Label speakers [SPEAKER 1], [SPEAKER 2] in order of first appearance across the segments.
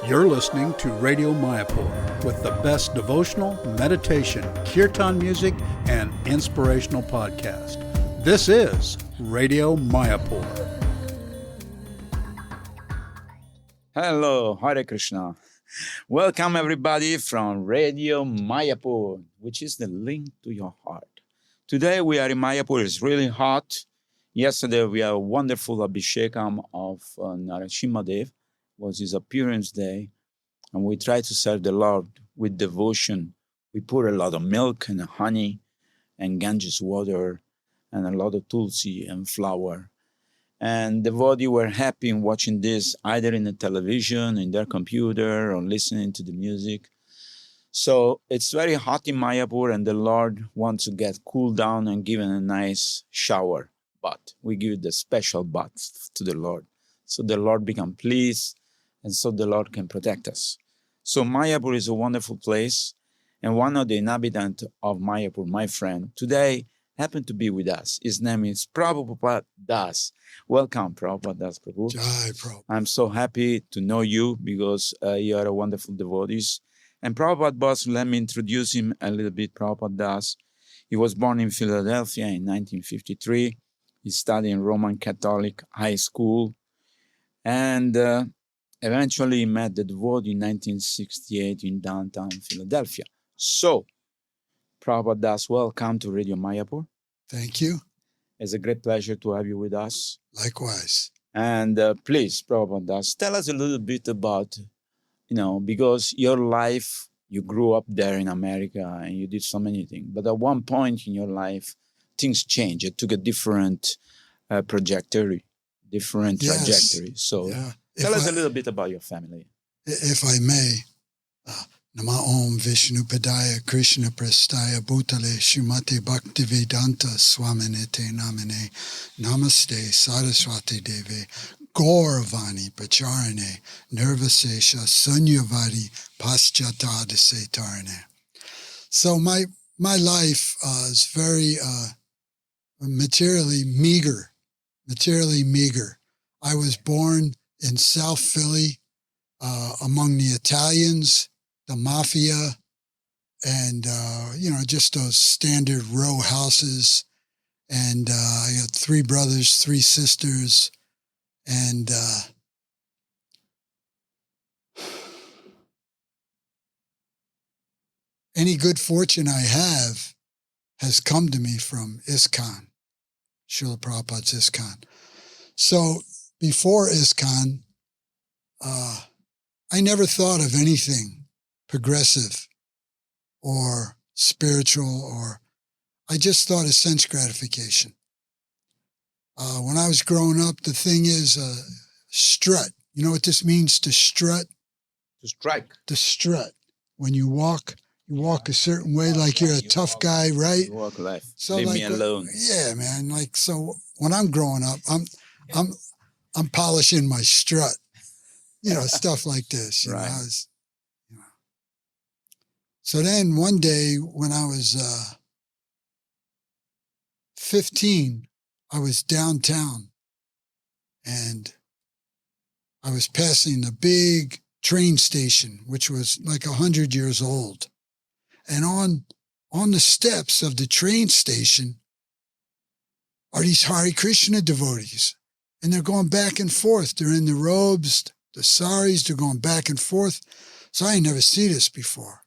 [SPEAKER 1] You're listening to Radio Mayapur with the best devotional, meditation, kirtan music, and inspirational podcast. This is Radio Mayapur.
[SPEAKER 2] Hello, Hare Krishna. Welcome everybody from Radio Mayapur, which is the link to your heart. Today we are in Mayapur. It's really hot. Yesterday we had a wonderful Abhishekam of Narasimhadev. Was his appearance day, and we try to serve the Lord with devotion. We put a lot of milk and honey and Ganges water and a lot of tulsi and flour. And devotees were happy in watching this either in the television, in their computer, or listening to the music. So it's very hot in Mayapur, and the Lord wants to get cooled down and given a nice shower bath. We give the special bath to the Lord, so the Lord become pleased, and so the Lord can protect us. So Mayapur is a wonderful place, and one of the inhabitants of Mayapur, my friend, today happened to be with us. His name is Prabhupada Das. Welcome, Prabhupada Das Prabhu.
[SPEAKER 3] Jai Prabhupada.
[SPEAKER 2] I'm so happy to know you because you are a wonderful devotee. And Prabhupada Boss, let me introduce him a little bit. Prabhupada Das. He was born in Philadelphia in 1953. He studied in Roman Catholic High School. And eventually he met the devotee in 1968 in downtown Philadelphia. So, Prabhupada Das, welcome to Radio Mayapur.
[SPEAKER 3] Thank you.
[SPEAKER 2] It's a great pleasure to have you with us.
[SPEAKER 3] Likewise.
[SPEAKER 2] And please, Prabhupada Das, tell us a little bit about, because your life, you grew up there in America and you did so many things. But at one point in your life, things changed. It took a different trajectory. So tell us a little bit about your family.
[SPEAKER 3] If I may, Nama Om Vishnu Padaya Krishna Prastaya Bhutale Shumate Bhaktivedanta Swami Namine Namaste Saraswati Deve Gauravani Pacharane Nirvasesha Sunyavadi Paschatadase Tarane. So my life is very materially meager. I was born in South Philly among the Italians, the mafia, and, just those standard row houses. And I got 3 brothers, 3 sisters. And any good fortune I have has come to me from ISKCON, Srila Prabhupada's ISKCON. So before ISKCON, I never thought of anything progressive or spiritual, or I just thought of sense gratification. When I was growing up, the thing is strut. You know what this means, to strut?
[SPEAKER 2] To strike.
[SPEAKER 3] To strut. When you walk a certain way, like you're a tough guy, right?
[SPEAKER 2] You walk life.
[SPEAKER 3] So
[SPEAKER 2] Leave
[SPEAKER 3] like,
[SPEAKER 2] me alone.
[SPEAKER 3] Yeah, man. Like, so when I'm growing up, I'm polishing my strut, stuff like this.
[SPEAKER 2] Right.
[SPEAKER 3] So then one day when I was 15, I was downtown and I was passing the big train station, which was like 100 years old. And on the steps of the train station are these Hare Krishna devotees. And they're going back and forth. They're in the robes, the saris, they're going back and forth. So I never seen this before.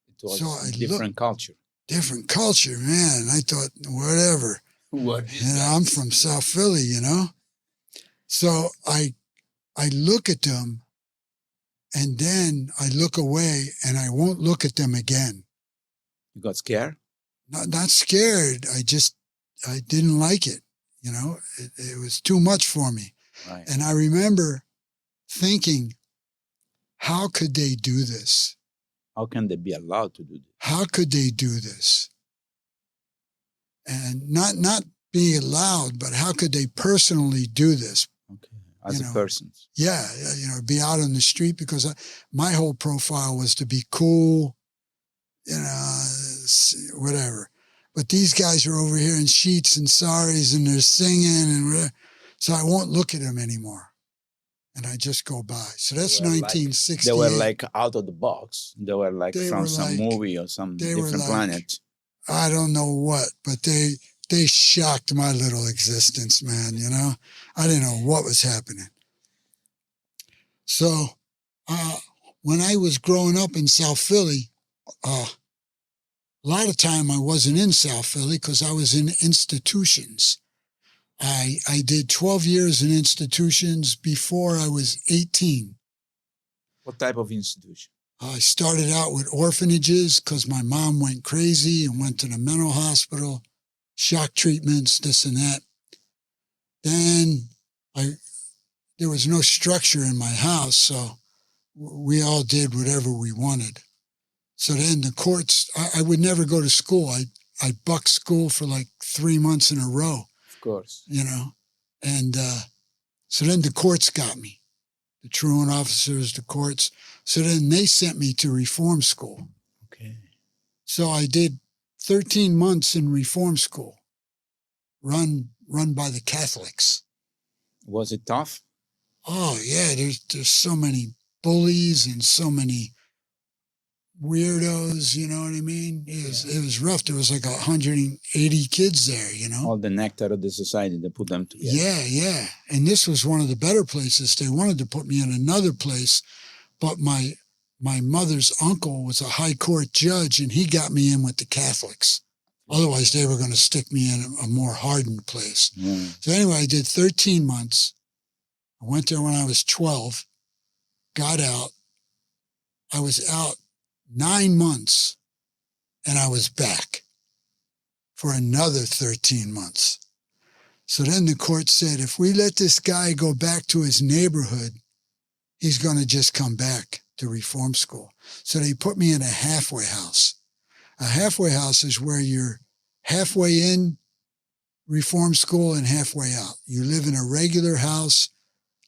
[SPEAKER 2] It was a different culture.
[SPEAKER 3] Different culture, man. I thought, whatever. I'm from South Philly, So I look at them, and then I look away, and I won't look at them again.
[SPEAKER 2] You got scared?
[SPEAKER 3] Not scared. I didn't like it. It was too much for me.
[SPEAKER 2] Right.
[SPEAKER 3] And I remember thinking, how could they do this?
[SPEAKER 2] How can they be allowed to do this?
[SPEAKER 3] How could they do this? And not being allowed, but how could they personally do this?
[SPEAKER 2] Okay, as a person.
[SPEAKER 3] Yeah, be out on the street, because my whole profile was to be cool, whatever. But these guys are over here in sheets and saris and they're singing and whatever. So I won't look at them anymore. and I just go by. So that's
[SPEAKER 2] They were
[SPEAKER 3] 1968.
[SPEAKER 2] They were like out of the box. They were like
[SPEAKER 3] They
[SPEAKER 2] from
[SPEAKER 3] were
[SPEAKER 2] some
[SPEAKER 3] like-
[SPEAKER 2] movie or some
[SPEAKER 3] they were
[SPEAKER 2] different
[SPEAKER 3] like-
[SPEAKER 2] planet.
[SPEAKER 3] I don't know what, but they shocked my little existence, man. You know, I didn't know what was happening. So when I was growing up in South Philly, a lot of time I wasn't in South Philly because I was in institutions. I did 12 years in institutions before I was 18.
[SPEAKER 2] What type of institution?
[SPEAKER 3] I started out with orphanages because my mom went crazy and went to the mental hospital, shock treatments, this and that. Then there was no structure in my house, so we all did whatever we wanted. So then the courts, I would never go to school. I bucked school for like 3 months in a row,
[SPEAKER 2] Of course.
[SPEAKER 3] you know. And so then the courts got me, the truant officers, the courts. So then they sent me to reform school.
[SPEAKER 2] Okay.
[SPEAKER 3] So I did 13 months in reform school, run by the Catholics.
[SPEAKER 2] Was it tough?
[SPEAKER 3] Oh yeah, there's so many bullies and so many weirdos, you know what I mean? It was rough. There was like 180 kids there, you know?
[SPEAKER 2] All the nectar of the society, they put them together.
[SPEAKER 3] Yeah. And this was one of the better places. They wanted to put me in another place, but my mother's uncle was a high court judge and he got me in with the Catholics. Otherwise, they were going to stick me in a more hardened place.
[SPEAKER 2] Yeah.
[SPEAKER 3] So anyway, I did 13 months. I went there when I was 12, got out. I was out 9 months and I was back for another 13 months. So then the court said, if we let this guy go back to his neighborhood, he's going to just come back to reform school. So they put me in a halfway house. A halfway house is where you're halfway in reform school and halfway out. You live in a regular house.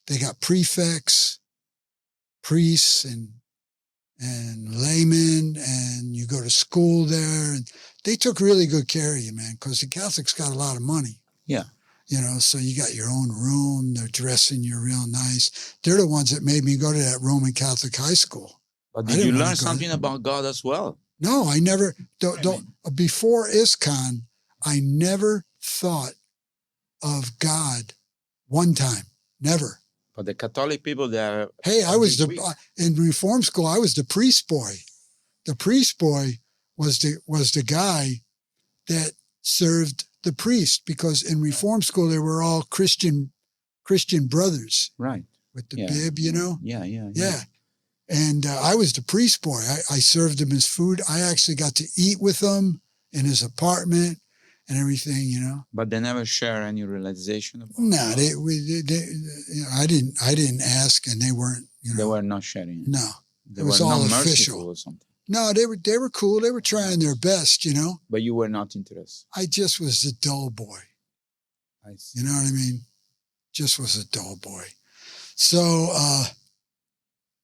[SPEAKER 3] They got prefects, priests, and laymen, and you go to school there. And they took really good care of you, man, because the Catholics got a lot of money.
[SPEAKER 2] Yeah.
[SPEAKER 3] You know, so you got your own room. They're dressing you real nice. They're the ones that made me go to that Roman Catholic high school.
[SPEAKER 2] But
[SPEAKER 3] I
[SPEAKER 2] did you
[SPEAKER 3] didn't wanna
[SPEAKER 2] learn
[SPEAKER 3] go
[SPEAKER 2] something
[SPEAKER 3] there.
[SPEAKER 2] about God as well?
[SPEAKER 3] No, I never, before ISKCON, I never thought of God one time. Never.
[SPEAKER 2] But the Catholic people, they're...
[SPEAKER 3] Hey, I was in reform school, I was the priest boy. The priest boy was the guy that served the priest, because in reform school, they were all Christian brothers.
[SPEAKER 2] Right.
[SPEAKER 3] With the bib, you know?
[SPEAKER 2] Yeah.
[SPEAKER 3] And I was the priest boy. I served him his food. I actually got to eat with him in his apartment and everything, you know.
[SPEAKER 2] But they never share any realization about
[SPEAKER 3] No,
[SPEAKER 2] God.
[SPEAKER 3] you know, I didn't ask, and they weren't, you know.
[SPEAKER 2] They were not sharing.
[SPEAKER 3] No,
[SPEAKER 2] They
[SPEAKER 3] it
[SPEAKER 2] were
[SPEAKER 3] was all
[SPEAKER 2] not merciful
[SPEAKER 3] official.
[SPEAKER 2] or something.
[SPEAKER 3] No, they were cool. They were trying their best, you know.
[SPEAKER 2] But you were not interested.
[SPEAKER 3] I just was a dull boy.
[SPEAKER 2] I see.
[SPEAKER 3] You know what I mean? Just was a dull boy. So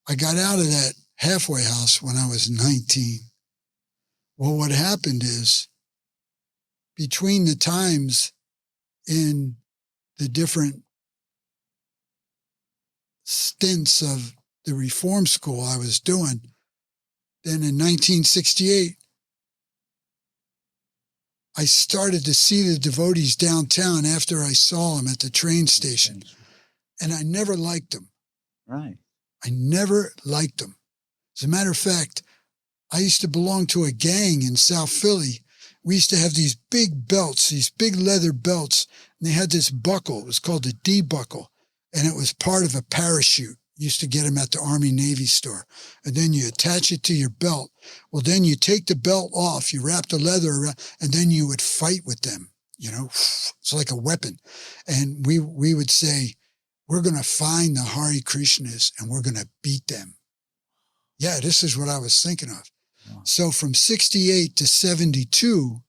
[SPEAKER 3] I got out of that halfway house when I was 19. Well, what happened is, between the times in the different stints of the reform school I was doing, then in 1968, I started to see the devotees downtown after I saw them at the train station. And I never liked them.
[SPEAKER 2] Right.
[SPEAKER 3] I never liked them. As a matter of fact, I used to belong to a gang in South Philly. We used to have these big belts, these big leather belts, and they had this buckle. It was called the D buckle, and it was part of a parachute. You used to get them at the Army Navy store. And then you attach it to your belt. Well, then you take the belt off, you wrap the leather around, and then you would fight with them. You know, it's like a weapon. And we would say, we're going to find the Hare Krishnas and we're going to beat them. Yeah, this is what I was thinking of.
[SPEAKER 2] Wow.
[SPEAKER 3] So from 68 to 72,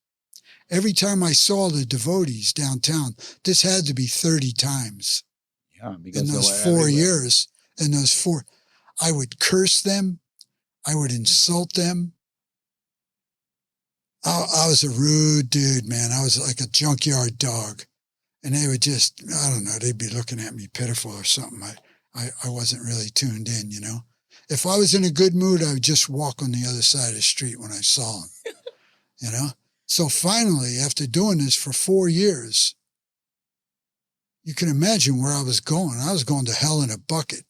[SPEAKER 3] every time I saw the devotees downtown, this had to be 30 times.
[SPEAKER 2] Yeah, because
[SPEAKER 3] In
[SPEAKER 2] they
[SPEAKER 3] those
[SPEAKER 2] were
[SPEAKER 3] 4
[SPEAKER 2] everywhere.
[SPEAKER 3] years, I would curse them. I would insult them. I was a rude dude, man. I was like a junkyard dog. And they would just, I don't know, they'd be looking at me pitiful or something. I wasn't really tuned in, you know. If I was in a good mood, I would just walk on the other side of the street when I saw him, you know. So finally, after doing this for 4 years, you can imagine where I was going. I was going to hell in a bucket.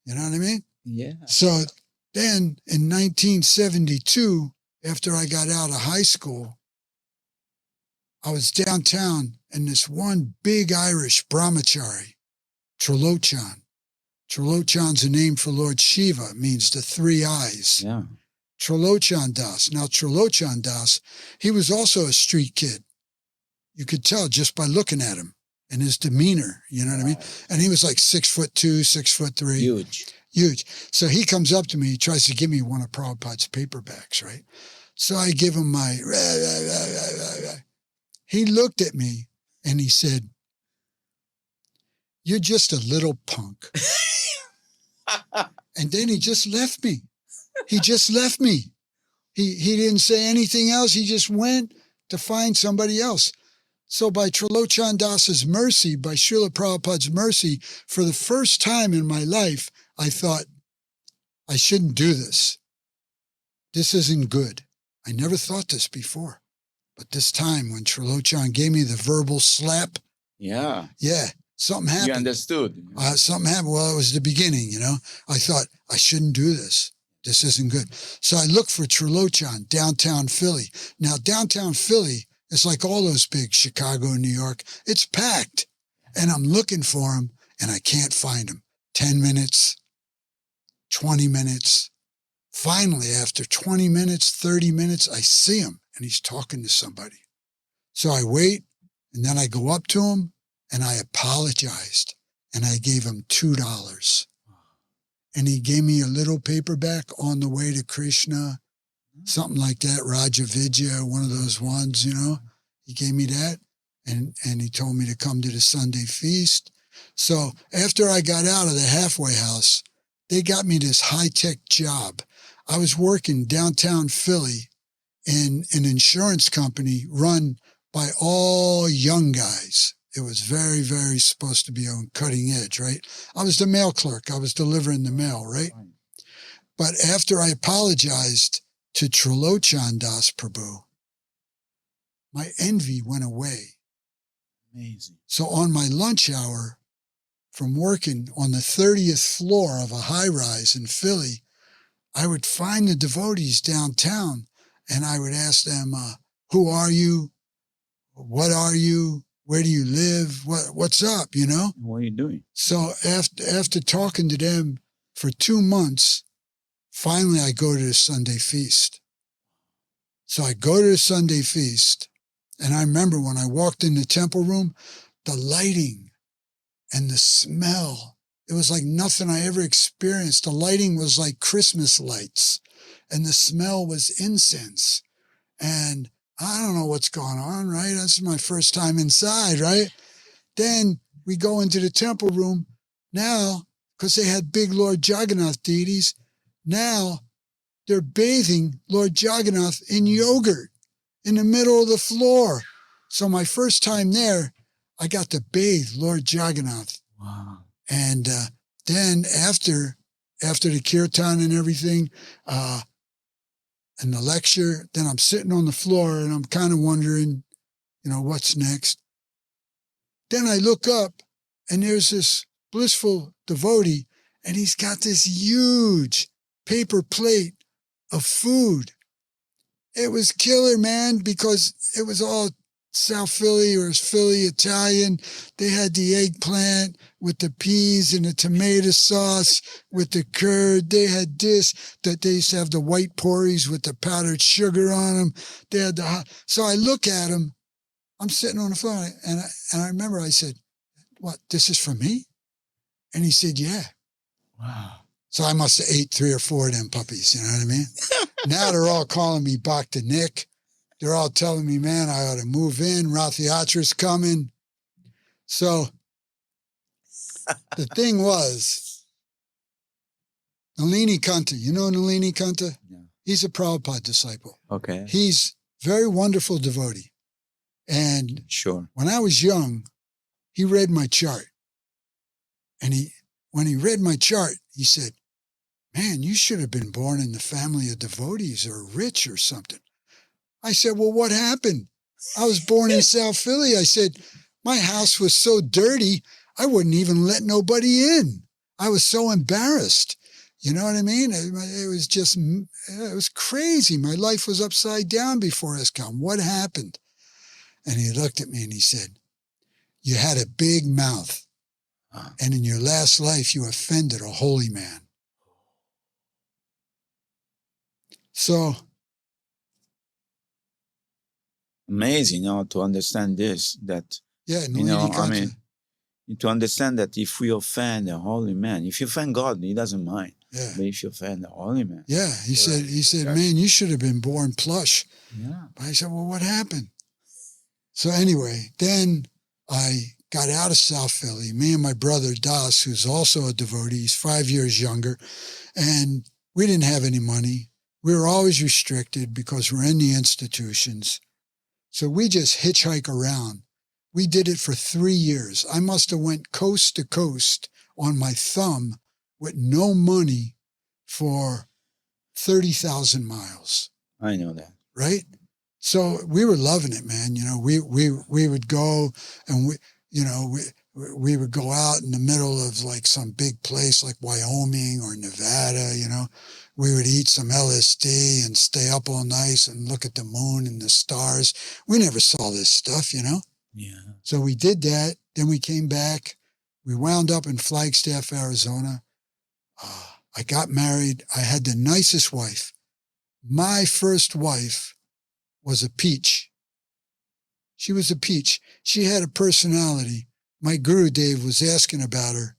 [SPEAKER 3] You know what I mean?
[SPEAKER 2] Yeah.
[SPEAKER 3] So then in 1972, after I got out of high school, I was downtown and this one big Irish brahmachari, Trilochan. Trilochan's a name for Lord Shiva. It means the three eyes.
[SPEAKER 2] Yeah.
[SPEAKER 3] Trilochan Das. Now, Trilochan Das, he was also a street kid. You could tell just by looking at him and his demeanor, you know what I mean? And he was like 6'2", 6'3". Huge. So he comes up to me, he tries to give me one of Prabhupada's paperbacks, right? So I give him my... He looked at me and he said, "You're just a little punk." And then he just left me. He just left me. He didn't say anything else. He just went to find somebody else. So by Trilochan Das's mercy, by Srila Prabhupada's mercy, for the first time in my life, I thought, I shouldn't do this. This isn't good. I never thought this before. But this time when Trilochan gave me the verbal slap,
[SPEAKER 2] Yeah.
[SPEAKER 3] something happened.
[SPEAKER 2] You understood.
[SPEAKER 3] Something happened. Well, it was the beginning, you know. I thought, I shouldn't do this. This isn't good. So I looked for Trilochan, downtown Philly. Now, downtown Philly is like all those big Chicago and New York. It's packed. And I'm looking for him, and I can't find him. 10 minutes, 20 minutes. Finally, after 20 minutes, 30 minutes, I see him, and he's talking to somebody. So I wait, and then I go up to him, and I apologized, and I gave him $2. And he gave me a little paperback, On the Way to Krishna, something like that, Raja Vidya, one of those ones, you know. He gave me that, and he told me to come to the Sunday feast. So after I got out of the halfway house, they got me this high-tech job. I was working downtown Philly in an insurance company run by all young guys. It was very, very supposed to be on cutting edge, right? I was the mail clerk. I was delivering the mail, right? But after I apologized to Trilochan Das Prabhu, my envy went away.
[SPEAKER 2] Amazing.
[SPEAKER 3] So on my lunch hour from working on the 30th floor of a high-rise in Philly, I would find the devotees downtown and I would ask them, who are you? What are you? Where do you live? What's up, you know?
[SPEAKER 2] What are you doing?
[SPEAKER 3] So after talking to them for 2 months, finally I go to the Sunday feast. So I go to the Sunday feast, and I remember when I walked in the temple room, the lighting and the smell, it was like nothing I ever experienced. The lighting was like Christmas lights, and the smell was incense. And I don't know what's going on, right? This is my first time inside, right? Then we go into the temple room. Now, because they had big Lord Jagannath deities, now they're bathing Lord Jagannath in yogurt in the middle of the floor. So my first time there, I got to bathe Lord Jagannath.
[SPEAKER 2] Wow.
[SPEAKER 3] And then after the kirtan and everything, and the lecture, then I'm sitting on the floor and I'm kind of wondering, you know, what's next. Then I look up and there's this blissful devotee and he's got this huge paper plate of food. It was killer, man, because it was all South Philly or Philly Italian. They had the eggplant with the peas and the tomato sauce with the curd. They had this, that they used to have the white porries with the powdered sugar on them. They had the hot. So I look at them. I'm sitting on the floor and I remember I said, "What, this is for me?" And he said, "Yeah."
[SPEAKER 2] Wow.
[SPEAKER 3] So I must have ate 3 or 4 of them puppies, you know what I mean? Now they're all calling me Bhakti Nick. They're all telling me, man, I ought to move in. Rath Yatra's coming. So the thing was, Nalini Kanta, you know Nalini Kanta?
[SPEAKER 2] Yeah.
[SPEAKER 3] He's a Prabhupada disciple.
[SPEAKER 2] Okay.
[SPEAKER 3] He's a very wonderful devotee. And
[SPEAKER 2] Sure.
[SPEAKER 3] when I was young, he read my chart. And when he read my chart, he said, man, you should have been born in the family of devotees or rich or something. I said, well, what happened? I was born in South Philly. I said, my house was so dirty, I wouldn't even let nobody in. I was so embarrassed. You know what I mean? It was just, it was crazy. My life was upside down before ISKCON. What happened? And he looked at me and he said, you had a big mouth. And in your last life, you offended a holy man. So
[SPEAKER 2] amazing, to understand this, that,
[SPEAKER 3] yeah,
[SPEAKER 2] to understand that if we offend a holy man, if you offend God, he doesn't mind.
[SPEAKER 3] Yeah.
[SPEAKER 2] But if you offend a holy man.
[SPEAKER 3] Yeah, he said, man, you should have been born plush.
[SPEAKER 2] Yeah.
[SPEAKER 3] But I said, well, what happened? So anyway, then I got out of South Philly. Me and my brother Das, who's also a devotee, he's 5 years younger, and we didn't have any money. We were always restricted because we're in the institutions. So we just hitchhike around. We did it for 3 years. I must have went coast to coast on my thumb with no money for 30,000 miles.
[SPEAKER 2] I know that.
[SPEAKER 3] Right? So we were loving it, man. You know, we would go and we would go out in the middle of like some big place like Wyoming or Nevada, you know. We would eat some LSD and stay up all night and look at the moon and the stars. We never saw this stuff, you know.
[SPEAKER 2] Yeah.
[SPEAKER 3] So we did that. Then we came back. We wound up in Flagstaff, Arizona. I got married. I had the nicest wife. My first wife was a peach. She was a peach. She had a personality. My Guru Dev was asking about her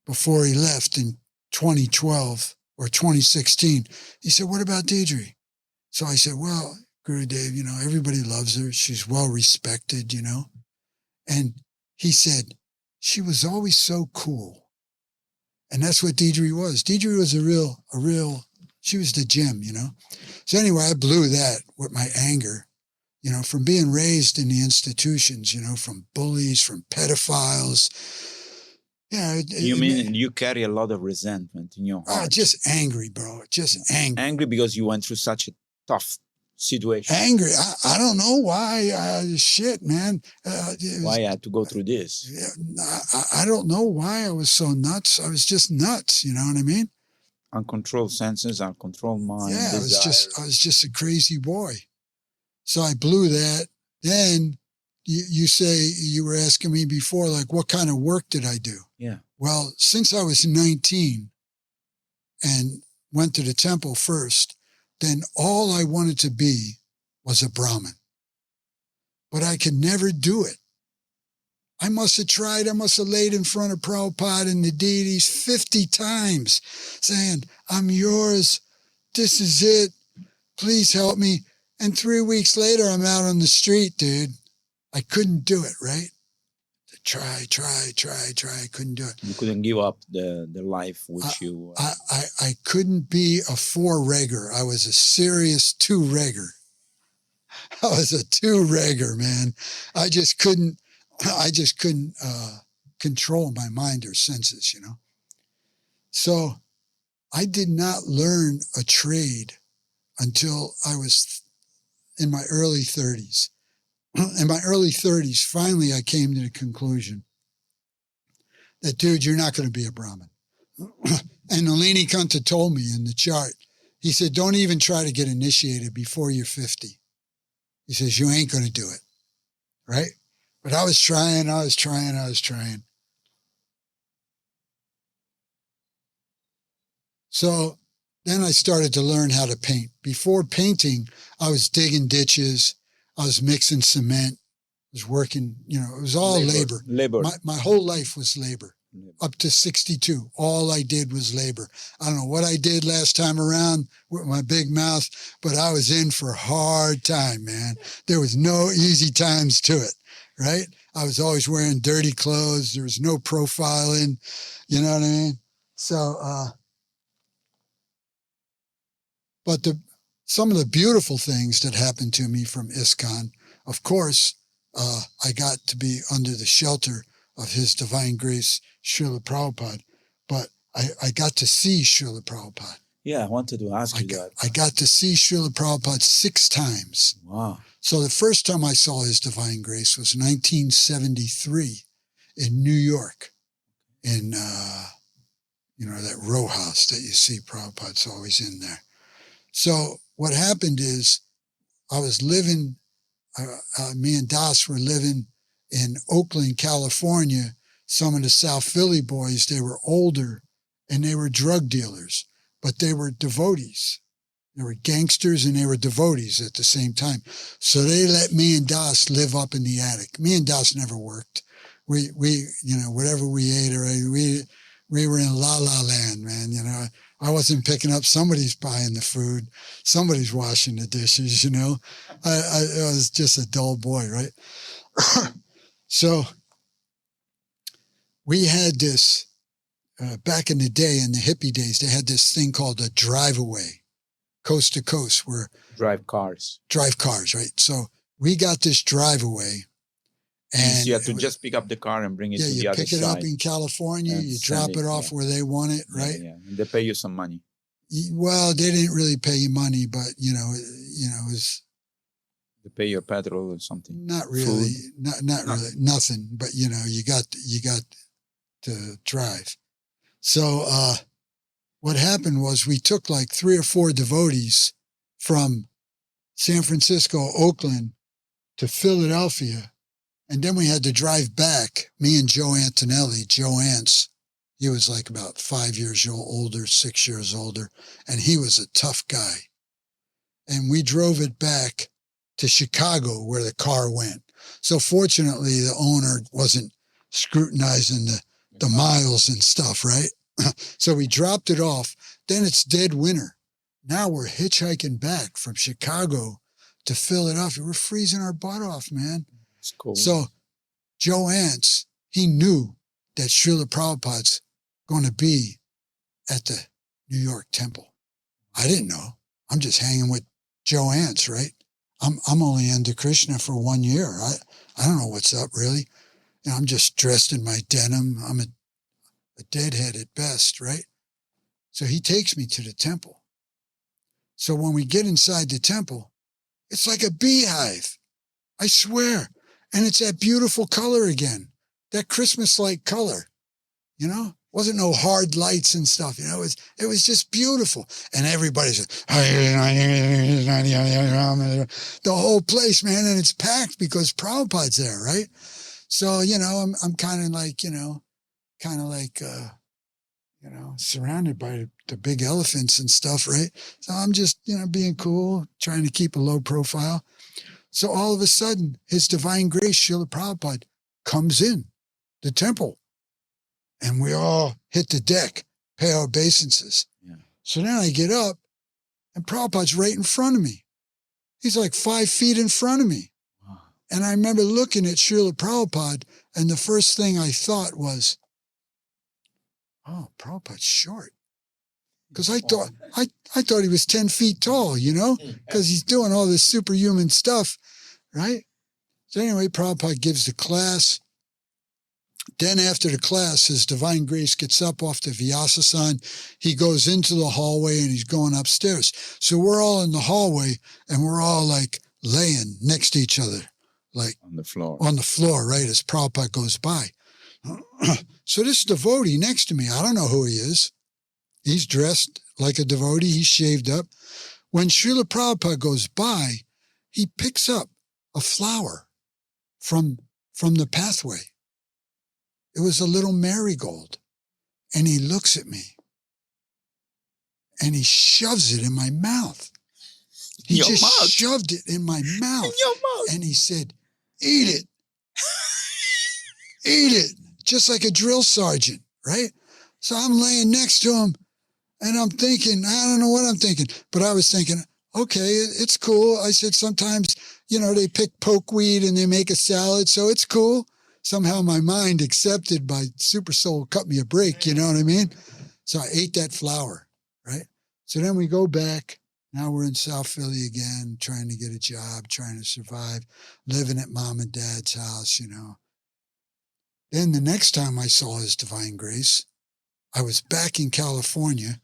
[SPEAKER 3] before he left in 2012 or 2016. He said, what about Deidre? So I said, well, Guru Dev, you know, everybody loves her. She's well respected, you know. And he said, she was always so cool. And that's what Deidre was. Deidre was a real, she was the gem, you know. So anyway, I blew that with my anger, you know, from being raised in the institutions, you know, from bullies, from pedophiles. Yeah.
[SPEAKER 2] You mean you carry a lot of resentment in your heart?
[SPEAKER 3] Just angry, bro. Just angry.
[SPEAKER 2] Angry because you went through such a tough situation.
[SPEAKER 3] Angry. I don't know why. Shit, man.
[SPEAKER 2] Why I had to go through this?
[SPEAKER 3] I don't know why I was so nuts. I was just nuts. You know what I mean?
[SPEAKER 2] Uncontrolled senses, uncontrolled mind.
[SPEAKER 3] Yeah,
[SPEAKER 2] desire.
[SPEAKER 3] I was just a crazy boy. So I blew that. Then you say, you were asking me before, like, what kind of work did I do?
[SPEAKER 2] Yeah.
[SPEAKER 3] Well, since I was 19 and went to the temple first, then all I wanted to be was a Brahmin. But I could never do it. I must have tried. I must have laid in front of Prabhupada and the deities 50 times saying, I'm yours. This is it. Please help me. And 3 weeks later, I'm out on the street, dude. I couldn't do it, right? Try. I couldn't do it.
[SPEAKER 2] You couldn't give up the life which you...
[SPEAKER 3] I couldn't be a 4-regger. I was a serious 2-regger. I was a 2-regger, man. I just couldn't control my mind or senses, you know. So I did not learn a trade until I was in my early 30s. In my early 30s, finally I came to the conclusion that, dude, you're not going to be a Brahmin. And Nalini Kanta told me in the chart, he said, don't even try to get initiated before you're 50. He says, you ain't going to do it, right? But I was trying. So then I started to learn how to paint. Before painting, I was digging ditches. I was mixing cement. I was working, you know, it was all labor. My whole life was labor. Up to 62. All I did was labor. I don't know what I did last time around with my big mouth, but I was in for a hard time, man. There was no easy times to it, right? I was always wearing dirty clothes. There was no profiling, you know what I mean? So, but some of the beautiful things that happened to me from ISKCON, of course, I got to be under the shelter of His Divine Grace, Srila Prabhupada, but I got to see Srila Prabhupada.
[SPEAKER 2] Yeah, I wanted to ask you that.
[SPEAKER 3] I got to see Srila Prabhupada 6 times.
[SPEAKER 2] Wow.
[SPEAKER 3] So the first time I saw His Divine Grace was 1973 in New York, in, that row house that you see Prabhupada's always in there. So what happened is I was living, me and Das were living in Oakland, California. Some of the South Philly boys, they were older and they were drug dealers, but they were devotees. They were gangsters and they were devotees at the same time. So they let me and Das live up in the attic. Me and Das never worked. We whatever we ate, or we were in la la land, man. I wasn't picking up. Somebody's buying the food. Somebody's washing the dishes, I was just a dull boy, right? So we had this, back in the day, in the hippie days, they had this thing called a drive-away, coast to coast, where
[SPEAKER 2] Drive cars,
[SPEAKER 3] right? So we got this drive-away. And
[SPEAKER 2] you have to just pick up the car and bring it to the other side.
[SPEAKER 3] Yeah, you pick it up in California, you drop it off where they want it, right?
[SPEAKER 2] Yeah, and they pay you some money.
[SPEAKER 3] Well, they didn't really pay you money, but, it was...
[SPEAKER 2] They pay your petrol or something?
[SPEAKER 3] Not really, not really, nothing, but, you got to drive. So what happened was we took like 3 or 4 devotees from San Francisco, Oakland to Philadelphia. And then we had to drive back, me and Joe Antonelli, Joe Ants. He was like about 5 years older, 6 years older, and he was a tough guy. And we drove it back to Chicago where the car went. So fortunately, the owner wasn't scrutinizing the miles and stuff, right? So we dropped it off. Then it's dead winter. Now we're hitchhiking back from Chicago to Philadelphia. We're freezing our butt off, man.
[SPEAKER 2] It's cool.
[SPEAKER 3] So Joe Ants, he knew that Srila Prabhupada's going to be at the New York temple. I didn't know. I'm just hanging with Joe Ants, right? I'm only into Krishna for 1 year. I don't know what's up, really. I'm just dressed in my denim. I'm a deadhead at best, right? So he takes me to the temple. So when we get inside the temple, it's like a beehive. I swear. And it's that beautiful color again, that Christmas-like color, Wasn't no hard lights and stuff, it was just beautiful. And everybody's the whole place, man, and it's packed because Prabhupada's there, right? So, I'm kind of like, surrounded by the big elephants and stuff, right? So I'm just, being cool, trying to keep a low profile. So all of a sudden, His Divine Grace, Srila Prabhupada, comes in the temple. And we all hit the deck, pay our obeisances. Yeah. So then I get up, and Prabhupada's right in front of me. He's like 5 feet in front of me. Wow. And I remember looking at Srila Prabhupada, and the first thing I thought was, oh, Prabhupada's short. Because I thought he was 10 feet tall, because he's doing all this superhuman stuff, right? So anyway, Prabhupada gives the class. Then after the class, His Divine Grace gets up off the Vyasasana. He goes into the hallway and he's going upstairs. So we're all in the hallway and we're all like laying next to each other, like
[SPEAKER 2] on the floor.
[SPEAKER 3] On the floor, right, as Prabhupada goes by. So this devotee next to me, I don't know who he is. He's dressed like a devotee. He's shaved up. When Srila Prabhupada goes by, he picks up a flower from the pathway. It was a little marigold. And he looks at me. And he shoves it in my mouth. He just shoved it in my mouth.
[SPEAKER 2] In your mouth.
[SPEAKER 3] And he said, eat it. Eat it. Just like a drill sergeant, right? So I'm laying next to him. And I'm thinking, I don't know what I'm thinking. But I was thinking, okay, it's cool. I said, sometimes, they pick pokeweed and they make a salad. So it's cool. Somehow my mind accepted by Super Soul cut me a break, you know what I mean? So I ate that flower, right? So then we go back. Now we're in South Philly again, trying to get a job, trying to survive, living at mom and dad's house, Then the next time I saw His Divine Grace, I was back in California,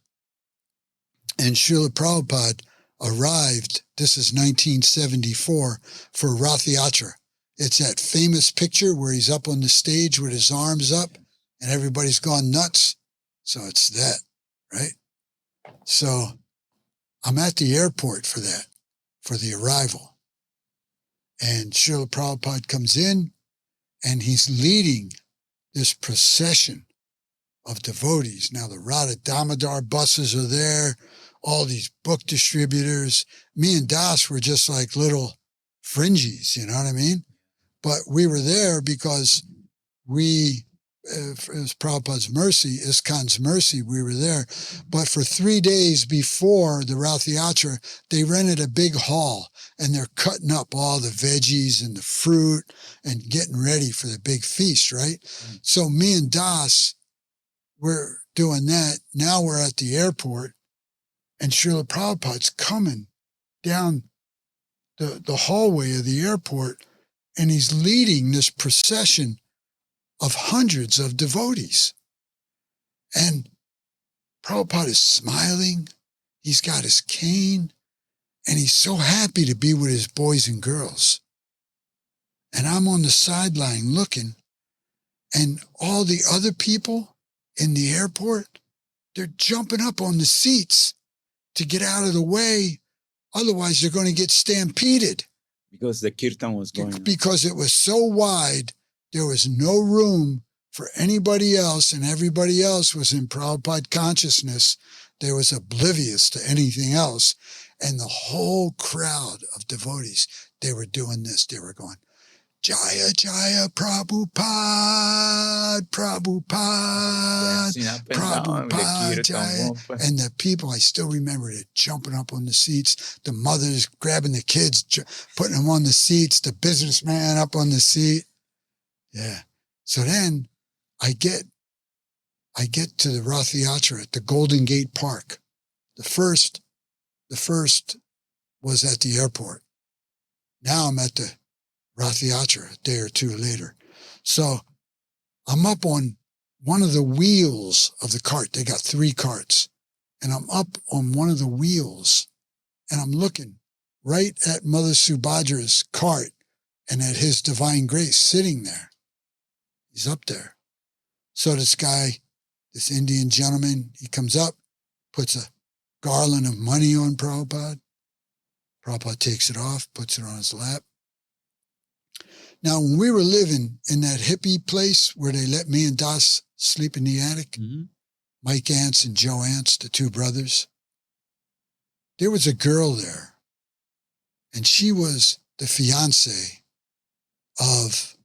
[SPEAKER 3] and Srila Prabhupada arrived, this is 1974, for Rath Yatra. It's that famous picture where he's up on the stage with his arms up and everybody's gone nuts. So it's that, right? So I'm at the airport for that, for the arrival. And Srila Prabhupada comes in and he's leading this procession of devotees. Now the Radha Damodar buses are there, all these book distributors. Me and Das were just like little fringies, you know what I mean? But we were there because we, it was Prabhupada's mercy, ISKCON's mercy, we were there. But for 3 days before the Rath Yatra, they rented a big hall and they're cutting up all the veggies and the fruit and getting ready for the big feast, right? So me and Das, we're doing that. Now we're at the airport and Srila Prabhupada's coming down the hallway of the airport and he's leading this procession of hundreds of devotees. And Prabhupada is smiling. He's got his cane and he's so happy to be with his boys and girls. And I'm on the sideline looking, and all the other people in the airport, they're jumping up on the seats to get out of the way. Otherwise, they're going to get stampeded.
[SPEAKER 2] Because the kirtan was going on.
[SPEAKER 3] Because it was so wide, there was no room for anybody else, and everybody else was in Prabhupada consciousness. They was oblivious to anything else. And the whole crowd of devotees, they were doing this. They were going, Jaya, Jaya, Prabhupada, Prabhupada, Prabhupada, Jaya. And the people, I still remember it, jumping up on the seats, the mothers grabbing the kids, putting them on the seats, the businessman up on the seat. Yeah. So then I get to the Rath Yatra at the Golden Gate Park. The first was at the airport. Now I'm at the Rath Yatra a day or two later. So I'm up on one of the wheels of the cart. They got 3 carts. And I'm up on one of the wheels and I'm looking right at Mother Subhadra's cart and at His Divine Grace sitting there. He's up there. So this guy, this Indian gentleman, he comes up, puts a garland of money on Prabhupada. Prabhupada takes it off, puts it on his lap. Now, when we were living in that hippie place where they let me and Das sleep in the attic, Mike Ants and Joe Ants, the 2 brothers, there was a girl there, and she was the fiance of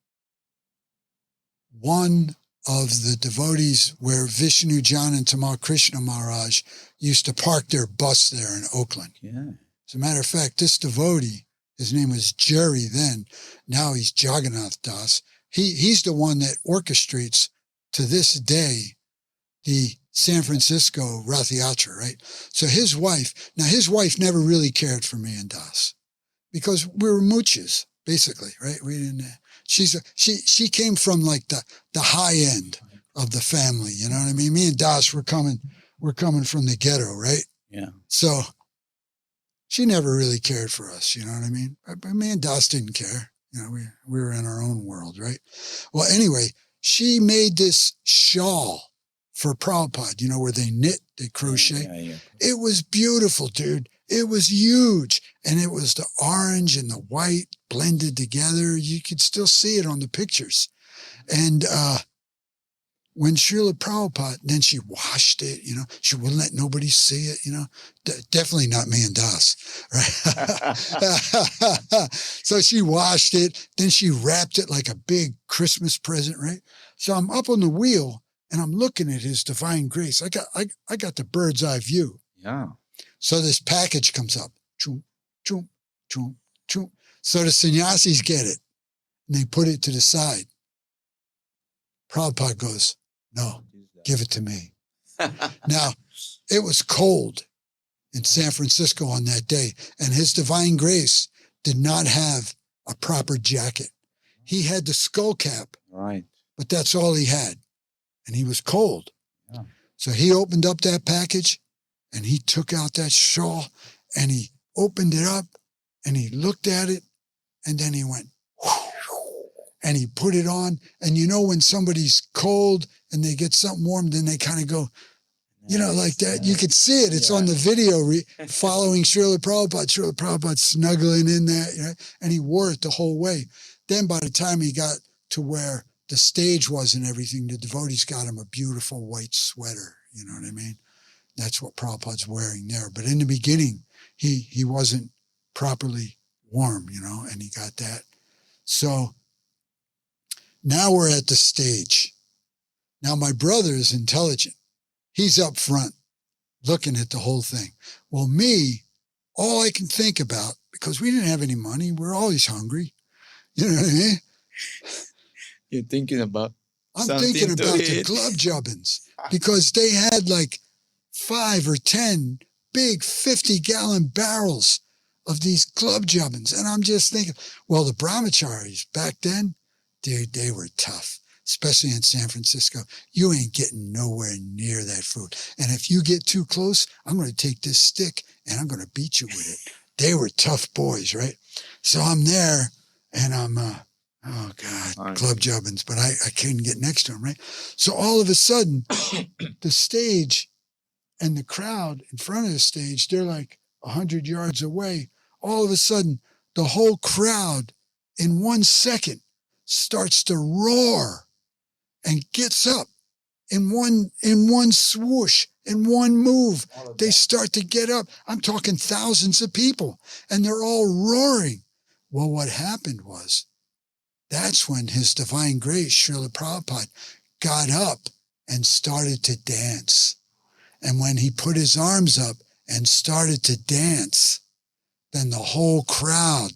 [SPEAKER 3] one of the devotees where Vishnu, John, and Tamal Krishna Maharaj used to park their bus there in Oakland.
[SPEAKER 2] Yeah.
[SPEAKER 3] As a matter of fact, this devotee, his name was Jerry then. Now he's Jagannath Das. He's the one that orchestrates to this day the San Francisco Rath Yatra, right? So his wife never really cared for me and Das because we were mooches, basically, right? We didn't. She came from like the high end of the family, you know what I mean? Me and Das were coming from the ghetto, right?
[SPEAKER 2] Yeah.
[SPEAKER 3] So she never really cared for us, you know what I mean? But me and Das didn't care. You know, we were in our own world, right? Well, anyway, she made this shawl for Prabhupada, you know, where they knit, they crochet.
[SPEAKER 2] Yeah.
[SPEAKER 3] It was beautiful, dude. It was huge. And it was the orange and the white blended together. You could still see it on the pictures. And when Srila Prabhupada, then she washed it, you know, she wouldn't let nobody see it, you know, definitely not me and Das, right? So she washed it, then she wrapped it like a big Christmas present, right? So I'm up on the wheel and I'm looking at His Divine Grace. I got the bird's eye view.
[SPEAKER 2] Yeah.
[SPEAKER 3] So this package comes up. Choom, choom, choom, choom. So the sannyasis get it and they put it to the side. Prabhupada goes, no, give it to me. Now, it was cold in San Francisco on that day, and His Divine Grace did not have a proper jacket. He had the skull cap,
[SPEAKER 2] Right.
[SPEAKER 3] but that's all he had. And he was cold.
[SPEAKER 2] Yeah.
[SPEAKER 3] So he opened up that package and he took out that shawl and he opened it up and he looked at it and then he went, and he put it on. And you know, when somebody's cold and they get something warm, then they kind of go, you know, like that. You could see it. It's on the video following Srila Prabhupada. Srila Prabhupada snuggling in that, you know, and he wore it the whole way. Then by the time he got to where the stage was and everything, the devotees got him a beautiful white sweater. You know what I mean? That's what Prabhupada's wearing there. But in the beginning, he wasn't properly warm, you know, and he got that. So now we're at the stage. Now my brother is intelligent. He's up front looking at the whole thing. Well, me, all I can think about, because we didn't have any money, we're always hungry. You know what I mean?
[SPEAKER 2] You're thinking about
[SPEAKER 3] I'm thinking about the glove jubbins, because they had like 5 or 10 big 50-gallon barrels of these glove jubbins. And I'm just thinking, well, the brahmacharis back then, dude, they were tough, especially in San Francisco. You ain't getting nowhere near that food. And if you get too close, I'm going to take this stick and I'm going to beat you with it. They were tough boys, right? So I'm there and I'm, oh God, glove jubbins, but I couldn't get next to them, right? So all of a sudden, the stage and the crowd in front of the stage, they're like 100 yards away. All of a sudden, the whole crowd in 1 second starts to roar and gets up in one swoosh, in one move. They start to get up. I'm talking thousands of people, and they're all roaring. Well, what happened was, that's when His Divine Grace, Srila Prabhupada, got up and started to dance. And when he put his arms up and started to dance, then the whole crowd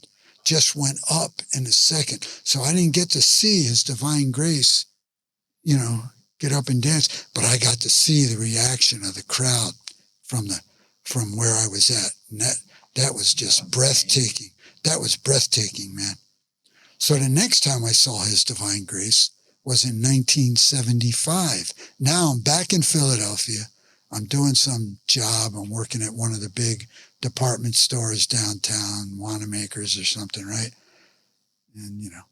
[SPEAKER 3] just went up in a second. So I didn't get to see His Divine Grace, you know, get up and dance, but I got to see the reaction of the crowd from where I was at. And that was just breathtaking. That was breathtaking, man. So the next time I saw His Divine Grace was in 1975. Now I'm back in Philadelphia. I'm doing some job. I'm working at one of the big department stores downtown, Wanamaker's or something, right? And, you know,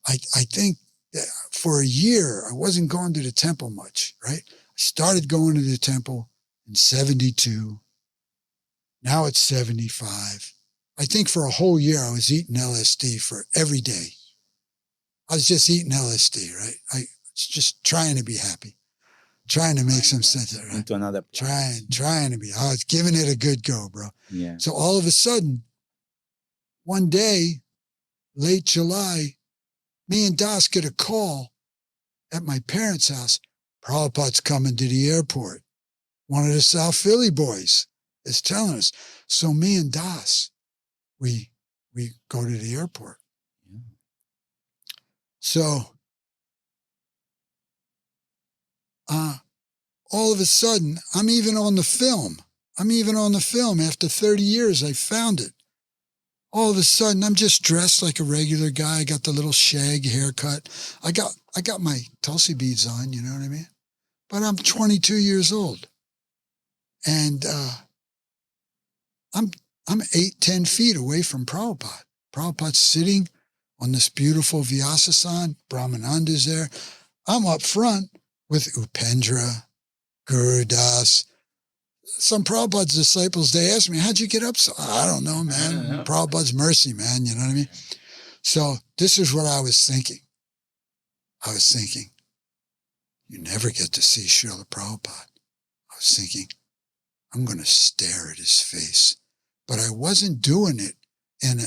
[SPEAKER 3] I think that for a year, I wasn't going to the temple much, right? I started going to the temple in 72. Now it's 75. I think for a whole year, I was eating LSD for every day. I was just eating LSD, right? I was just trying to be happy. Trying to make some sense of it. Right?
[SPEAKER 2] Into another place.
[SPEAKER 3] Trying to be. I was giving it a good go, bro.
[SPEAKER 2] Yeah.
[SPEAKER 3] So all of a sudden, one day, late July, me and Das get a call at my parents' house. Prabhupada's coming to the airport. One of the South Philly boys is telling us. So me and Das, we go to the airport.
[SPEAKER 2] Yeah.
[SPEAKER 3] So all of a sudden, I'm even on the film. After 30 years, I found it. All of a sudden, I'm just dressed like a regular guy. I got the little shag haircut. I got my Tulsi beads on, you know what I mean? But I'm 22 years old. And I'm 8-10 feet away from Prabhupada. Prabhupada's sitting on this beautiful Vyasasana. Brahmananda's there. I'm up front with Upendra, Guru Das. Some Prabhupada's disciples, they asked me, how'd you get up? So I don't know, man. Prabhupada's mercy, man. You know what I mean? So this is what I was thinking. You never get to see Srila Prabhupada. I was thinking, I'm going to stare at his face. But I wasn't doing it in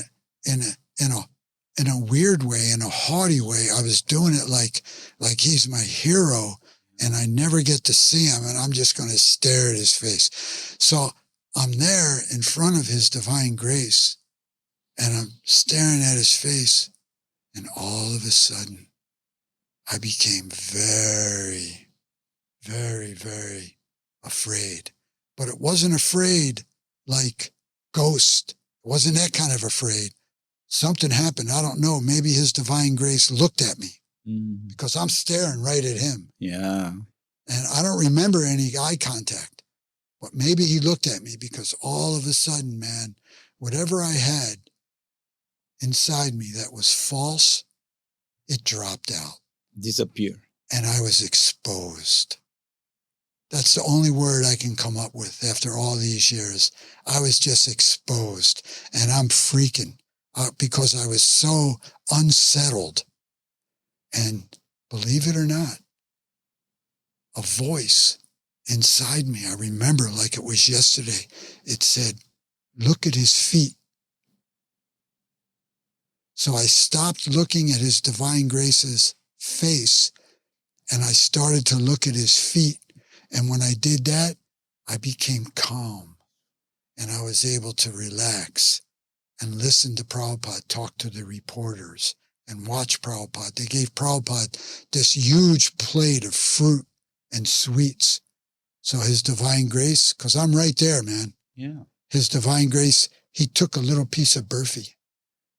[SPEAKER 3] a weird way, in a haughty way. I was doing it like he's my hero, and I never get to see him, and I'm just going to stare at his face. So I'm there in front of His Divine Grace, and I'm staring at his face, and all of a sudden, I became very, very, very afraid. But it wasn't afraid like ghost. It wasn't that kind of afraid. Something happened. I don't know. Maybe His Divine Grace looked at me. because I'm staring right at him.
[SPEAKER 2] Yeah.
[SPEAKER 3] And I don't remember any eye contact, but maybe he looked at me because all of a sudden, man, whatever I had inside me that was false, it dropped out.
[SPEAKER 2] Disappear.
[SPEAKER 3] And I was exposed. That's the only word I can come up with after all these years. I was just exposed, and I'm freaking because I was so unsettled. And believe it or not, a voice inside me, I remember like it was yesterday, it said, look at his feet. So I stopped looking at His Divine Grace's face, and I started to look at his feet. And when I did that, I became calm, and I was able to relax and listen to Prabhupada talk to the reporters and watch Prabhupada. They gave Prabhupada this huge plate of fruit and sweets. So His Divine Grace, because I'm right there, man.
[SPEAKER 2] Yeah.
[SPEAKER 3] His Divine Grace, he took a little piece of burfi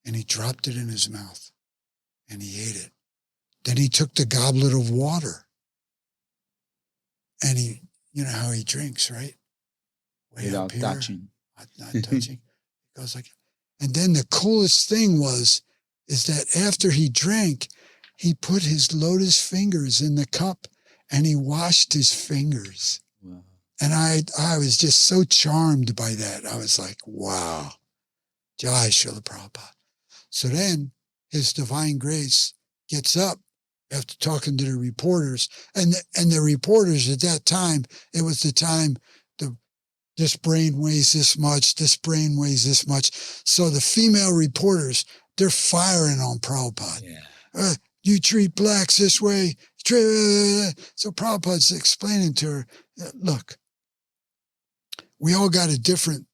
[SPEAKER 3] and he dropped it in his mouth and he ate it. Then he took the goblet of water and he, you know how he drinks, right? Way
[SPEAKER 2] Without
[SPEAKER 3] up here,
[SPEAKER 2] touching.
[SPEAKER 3] not touching. It goes like, and then the coolest thing is that after he drank, he put his lotus fingers in the cup and he washed his fingers.
[SPEAKER 2] Wow.
[SPEAKER 3] And I was just so charmed by that. I was like, wow, Jai Srila Prabhupada. So then His Divine Grace gets up after talking to the reporters. And the reporters at that time, it was the time, this brain weighs this much, this brain weighs this much. So the female reporters, they're firing on Prabhupada.
[SPEAKER 2] Yeah.
[SPEAKER 3] You treat blacks this way. So Prabhupada's explaining to her, look, we all got a different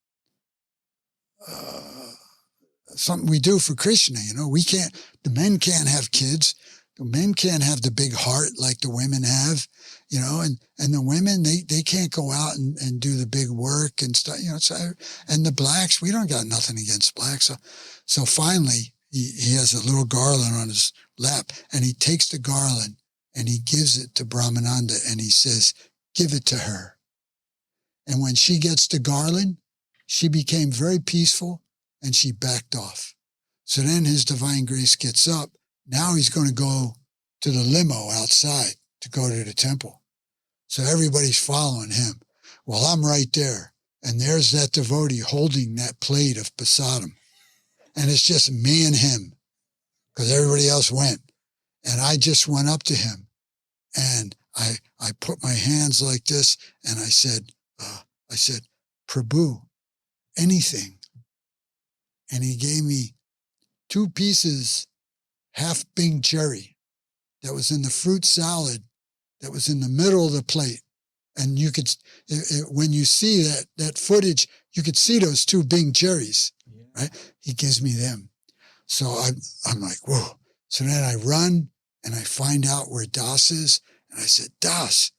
[SPEAKER 3] something we do for Krishna. You know, the men can't have kids. The men can't have the big heart like the women have, you know, and the women, they can't go out and do the big work and stuff, you know. So, and the blacks, we don't got nothing against blacks. So finally, he has a little garland on his lap, and he takes the garland and he gives it to Brahmananda and he says, give it to her. And when she gets the garland, she became very peaceful and she backed off. So then His Divine Grace gets up. Now he's going to go to the limo outside to go to the temple. So everybody's following him. Well, I'm right there. And there's that devotee holding that plate of prasadam. And it's just me and him because everybody else went. And I just went up to him and I put my hands like this and I said, Prabhu, anything. And he gave me 2 pieces, half Bing cherry that was in the fruit salad that was in the middle of the plate. And you could, when you see that footage, you could see those 2 Bing cherries, right? He gives me them. So I'm like, whoa. So then I run and I find out where Das is. And I said, Das,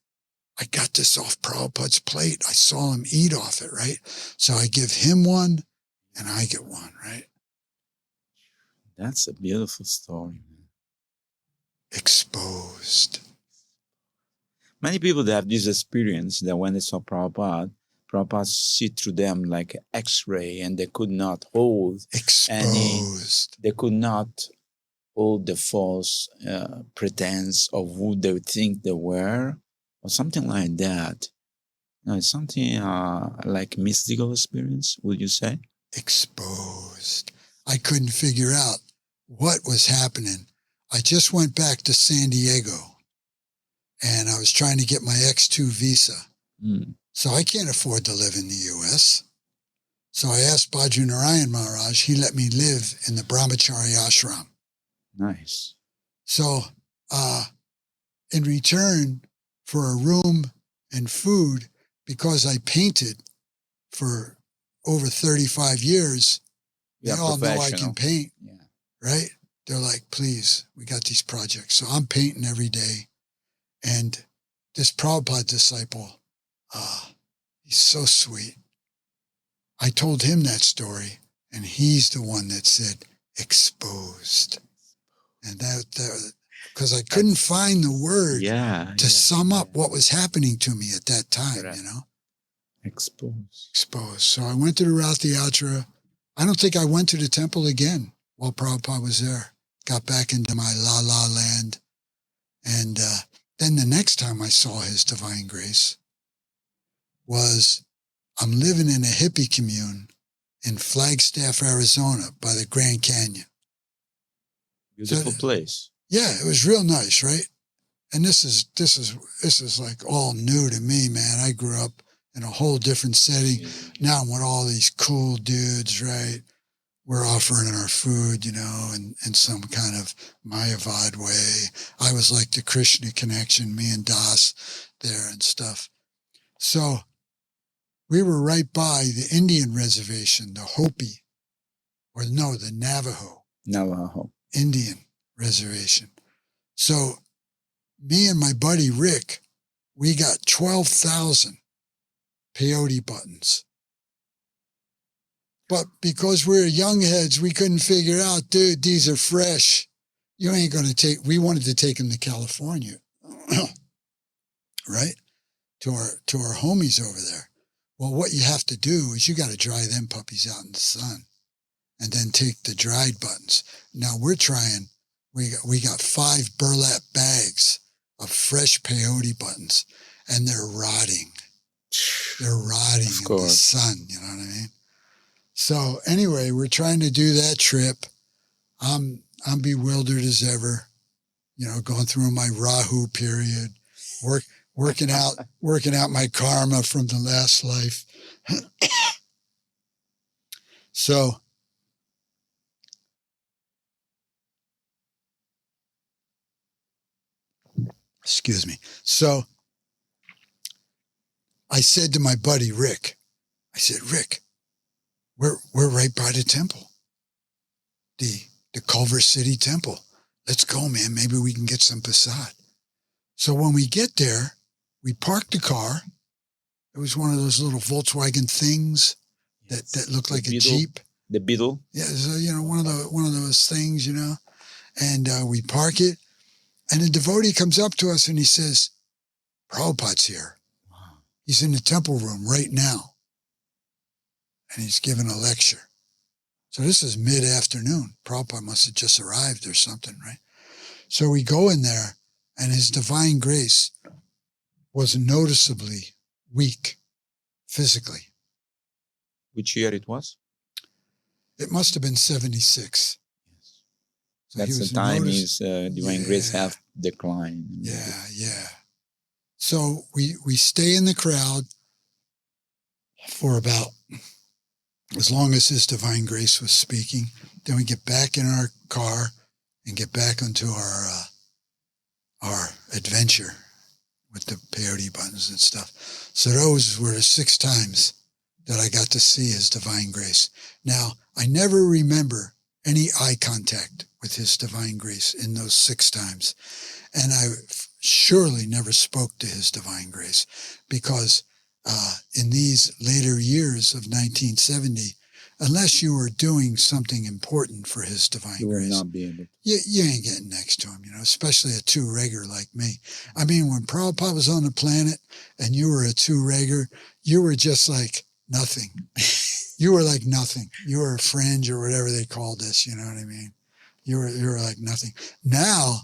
[SPEAKER 3] I got this off Prabhupada's plate. I saw him eat off it, right? So I give him one and I get one, right?
[SPEAKER 2] That's a beautiful story, man.
[SPEAKER 3] Exposed.
[SPEAKER 2] Many people that have this experience that when they saw Prabhupada see through them like an X-ray, and they could not hold
[SPEAKER 3] Exposed.
[SPEAKER 2] they could not hold the false pretense of who they think they were, or something like that. No, it's something like mystical experience, would you say?
[SPEAKER 3] Exposed. I couldn't figure out what was happening. I just went back to San Diego and I was trying to get my X2 visa. So I can't afford to live in the U.S. So I asked Bhadru Narayan Maharaj, he let me live in the Brahmachari ashram.
[SPEAKER 2] Nice.
[SPEAKER 3] So in return for a room and food, because I painted for over 35 years, they all know I can paint, right? They're like, please, we got these projects. So I'm painting every day. And this Prabhupada disciple, he's so sweet. I told him that story, and he's the one that said, exposed. And because I couldn't find the word
[SPEAKER 2] Yeah.
[SPEAKER 3] to sum up what was happening to me at that time,
[SPEAKER 2] Correct.
[SPEAKER 3] you know?
[SPEAKER 2] Exposed.
[SPEAKER 3] So I went to the Rath Yatra. I don't think I went to the temple again while Prabhupada was there. Got back into my la land. And then the next time I saw His Divine Grace was I'm living in a hippie commune in Flagstaff, Arizona by the Grand Canyon.
[SPEAKER 2] Beautiful place.
[SPEAKER 3] Yeah, it was real nice, right? And this is like all new to me, man. I grew up in a whole different setting. Now I'm with all these cool dudes, right? We're offering our food, you know, in some kind of Mayavad way. I was like the Krishna connection, me and Das there and stuff. So we were right by the Indian reservation, the Hopi, the
[SPEAKER 2] Navajo.
[SPEAKER 3] Indian reservation. So me and my buddy Rick, we got 12,000 peyote buttons. But because we're young heads, we couldn't figure out, dude, these are fresh. You ain't going to take, we wanted to take them to California, right? To our homies over there. Well, what you have to do is you got to dry them puppies out in the sun and then take the dried buttons. Now we're trying, we got 5 burlap bags of fresh peyote buttons and they're rotting. They're rotting in the sun, you know what I mean? So anyway, we're trying to do that trip. I'm bewildered as ever, you know, going through my Rahu period, working out my karma from the last life. So excuse me. So I said to my buddy Rick, I said, Rick, we're right by the temple, the Culver City Temple. Let's go, man. Maybe we can get some prasad. So when we get there, we parked the car. It was one of those little Volkswagen things that looked like a Jeep.
[SPEAKER 2] The Beetle.
[SPEAKER 3] Yeah, so, you know, one of those things, you know. And we park it, and a devotee comes up to us and he says, Prabhupada's here. Wow. He's in the temple room right now. And he's giving a lecture. So this is mid-afternoon. Prabhupada must have just arrived or something, right? So we go in there, and His Divine Grace was noticeably weak physically.
[SPEAKER 2] Which year it was?
[SPEAKER 3] It must have been 76.
[SPEAKER 2] Yes. So that's the time His Divine Grace have declined.
[SPEAKER 3] Yeah. So we stay in the crowd for about as long as His Divine Grace was speaking. Then we get back in our car and get back onto our adventure with the peyote buttons and stuff. So those were the 6 times that I got to see His Divine Grace. Now, I never remember any eye contact with His Divine Grace in those 6 times. And I surely never spoke to His Divine Grace because in these later years of 1970, unless you were doing something important for His Divine Grace,
[SPEAKER 2] you will not be able to.
[SPEAKER 3] You ain't getting next to Him, you know, especially a 2-regger like me. I mean, when Prabhupada was on the planet and you were a 2-regger, you were just like nothing. You were like nothing. You were a fringe or whatever they called this, you know what I mean? You were like nothing. Now,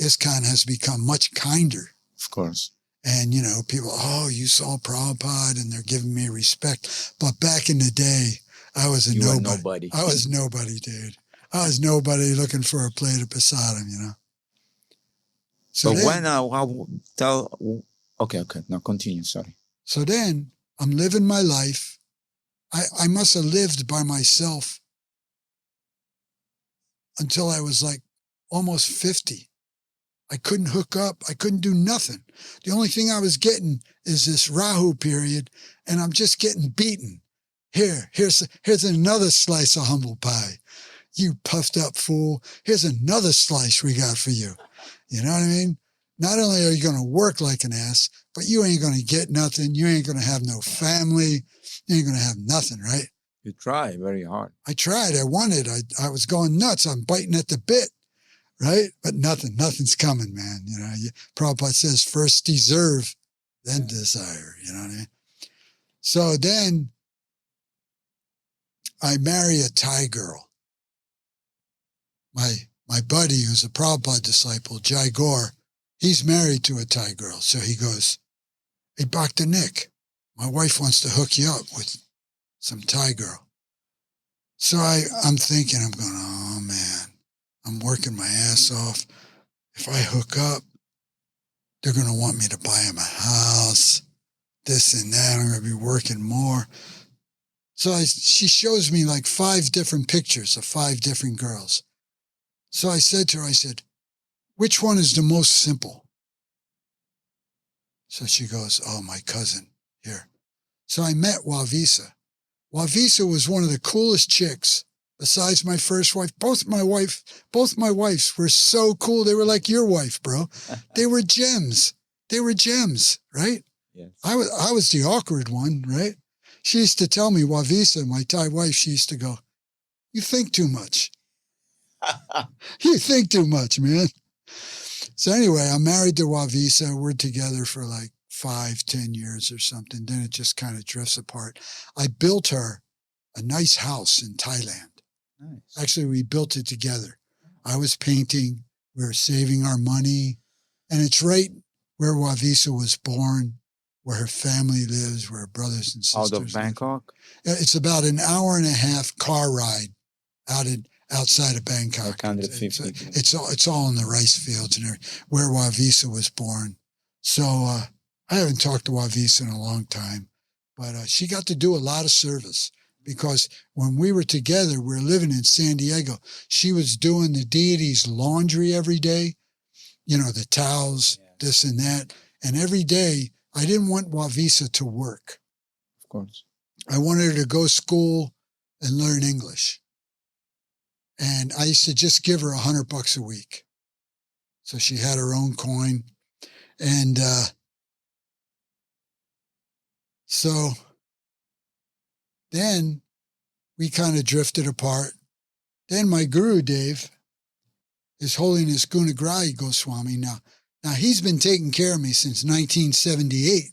[SPEAKER 3] ISKCON has become much kinder.
[SPEAKER 2] Of course.
[SPEAKER 3] And, you know, people, oh, you saw Prabhupada and they're giving me respect. But back in the day, I was a nobody. I was nobody, dude. I was nobody looking for a plate of prasadam, you know. So
[SPEAKER 2] then, when I'll tell, okay, now continue, sorry.
[SPEAKER 3] So then I'm living my life. I must have lived by myself until I was like almost 50. I couldn't hook up. I couldn't do nothing. The only thing I was getting is this Rahu period, and I'm just getting beaten. Here's another slice of humble pie. You puffed up fool. Here's another slice we got for you. You know what I mean? Not only are you going to work like an ass, but you ain't going to get nothing. You ain't going to have no family. You ain't going to have nothing, right?
[SPEAKER 2] You try very hard.
[SPEAKER 3] I tried. I wanted. I was going nuts. I'm biting at the bit, right? But nothing's coming, man. You know, Prabhupada says first deserve, then desire, you know what I mean? So then I marry a Thai girl. My buddy, who's a Prabhupada disciple, Jai Gaur, he's married to a Thai girl. So he goes, hey, Dr. Nick, my wife wants to hook you up with some Thai girl. So I'm thinking, I'm going, oh man, I'm working my ass off. If I hook up, they're going to want me to buy him a house, this and that. I'm going to be working more. So she shows me like 5 different pictures of 5 different girls. So I said to her, I said, which one is the most simple? So she goes, oh, my cousin here. So I met Wavisa. Wavisa was one of the coolest chicks besides my first wife. Both my wives were so cool. They were like your wife, bro. They were gems. They were gems, right?
[SPEAKER 2] Yes.
[SPEAKER 3] I was the awkward one, right? She used to tell me, Wavisa, my Thai wife, she used to go, you think too much. You think too much, man. So anyway, I'm married to Wavisa. We're together for like 5-10 years or something. Then it just kind of drifts apart. I built her a nice house in Thailand.
[SPEAKER 2] Nice.
[SPEAKER 3] Actually, we built it together. I was painting. We were saving our money. And it's right where Wavisa was born, where her family lives, where her brothers and sisters
[SPEAKER 2] Out of Bangkok?
[SPEAKER 3] live. It's about an hour and a half car ride outside of Bangkok.
[SPEAKER 2] Like 150.
[SPEAKER 3] It's all in the rice fields and everything, where Wavisa was born. So I haven't talked to Wavisa in a long time, but she got to do a lot of service because when we were together, we were living in San Diego. She was doing the deities' laundry every day, you know, the towels, this and that. And every day, I didn't want Wavisa to work.
[SPEAKER 2] Of course.
[SPEAKER 3] I wanted her to go to school and learn English. And I used to just give her $100 a week. So she had her own coin. And so then we kind of drifted apart. Then my Guru Dev, His Holiness Gunagrahi Goswami, now he's been taking care of me since 1978.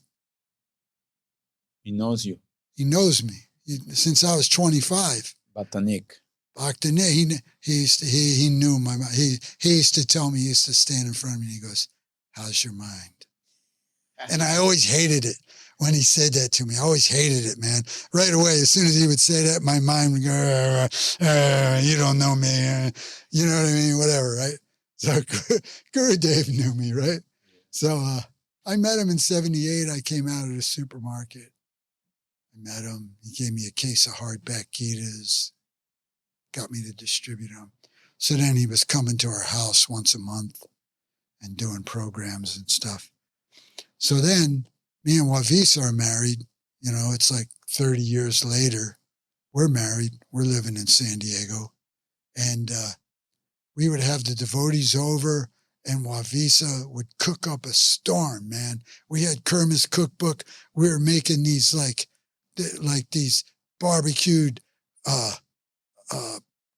[SPEAKER 2] He knows you.
[SPEAKER 3] He knows me since I was 25.
[SPEAKER 2] Batanik.
[SPEAKER 3] He knew my mind. He used to tell me, he used to stand in front of me and he goes, how's your mind? And I always hated it when he said that to me. I always hated it, man. Right away, as soon as he would say that, my mind would go, you don't know me. You know what I mean? Whatever, right? So Guru Dev knew me, right? So I met him in 78. I came out of the supermarket. I met him. He gave me a case of hardback Gitas. Got me to distribute them. So then he was coming to our house once a month and doing programs and stuff. So then me and Wavisa are married. You know, it's like 30 years later. We're married. We're living in San Diego. And we would have the devotees over and Wavisa would cook up a storm, man. We had Kerma's cookbook. We were making these like these barbecued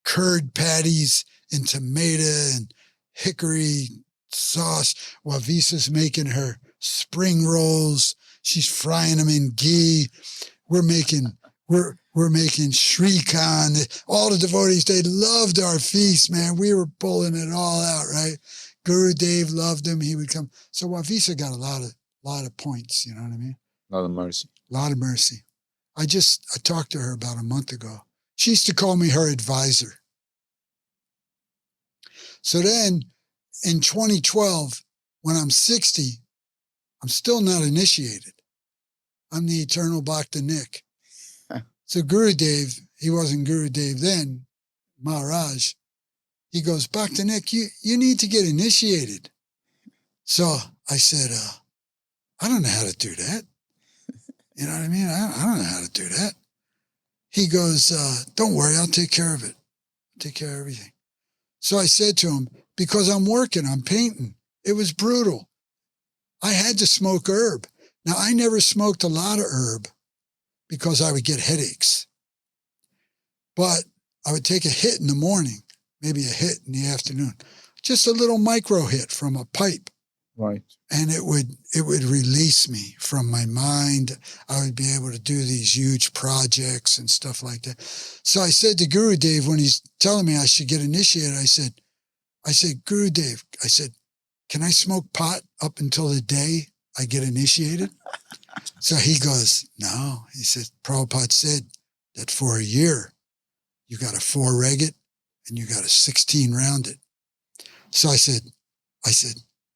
[SPEAKER 3] curd patties and tomato and hickory sauce. Wavisa's making her spring rolls. She's frying them in ghee. We're making shrikhan. All the devotees, they loved our feast, man. We were pulling it all out, right? Guru Dev loved them. He would come. So Wavisa got a lot of points, you know what I mean?
[SPEAKER 2] A lot of mercy.
[SPEAKER 3] A lot of mercy. I talked to her about a month ago. She used to call me her advisor. So then in 2012, when I'm 60, I'm still not initiated. I'm the eternal Bhakta Nick. So Guru Dev, he wasn't Guru Dev then, Maharaj, he goes, Bhakta Nick, you need to get initiated. So I said, I don't know how to do that. You know what I mean? I don't know how to do that. He goes, don't worry, I'll take care of it. Take care of everything. So I said to him, because I'm working, I'm painting. It was brutal. I had to smoke herb. Now, I never smoked a lot of herb because I would get headaches. But I would take a hit in the morning, maybe a hit in the afternoon. just a little micro hit from a pipe.
[SPEAKER 2] Right.
[SPEAKER 3] And it would release me from my mind. I would be able to do these huge projects and stuff like that. So I said to Guru Dev, when he's telling me I should get initiated, I said, Guru Dev, I said, can I smoke pot up until the day I get initiated? So he goes, no. He said, Prabhupada said that for a year, you got a 4-regget and you got a 16 rounded. So I said,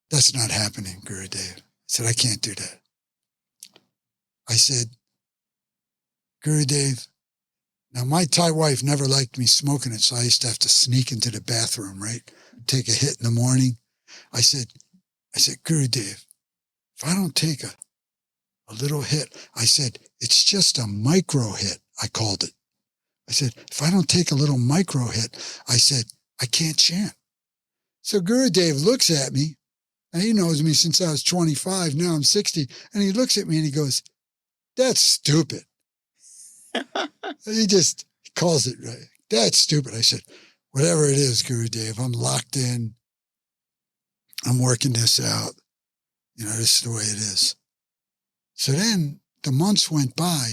[SPEAKER 3] that's not happening, Guru Dev. I said, I can't do that. I said, Guru Dev, now my Thai wife never liked me smoking it, so I used to have to sneak into the bathroom, right? Take a hit in the morning. I said, Guru Dev, if I don't take a little hit, I said, it's just a micro hit, I called it. I said, if I don't take a little micro hit, I said, I can't chant. So Guru Dev looks at me, and he knows me since I was 25. Now I'm 60. And he looks at me and he goes, that's stupid. He calls it right. That's stupid. I said, whatever it is, Guru Dev, I'm locked in. I'm working this out. This is the way it is. So then the months went by.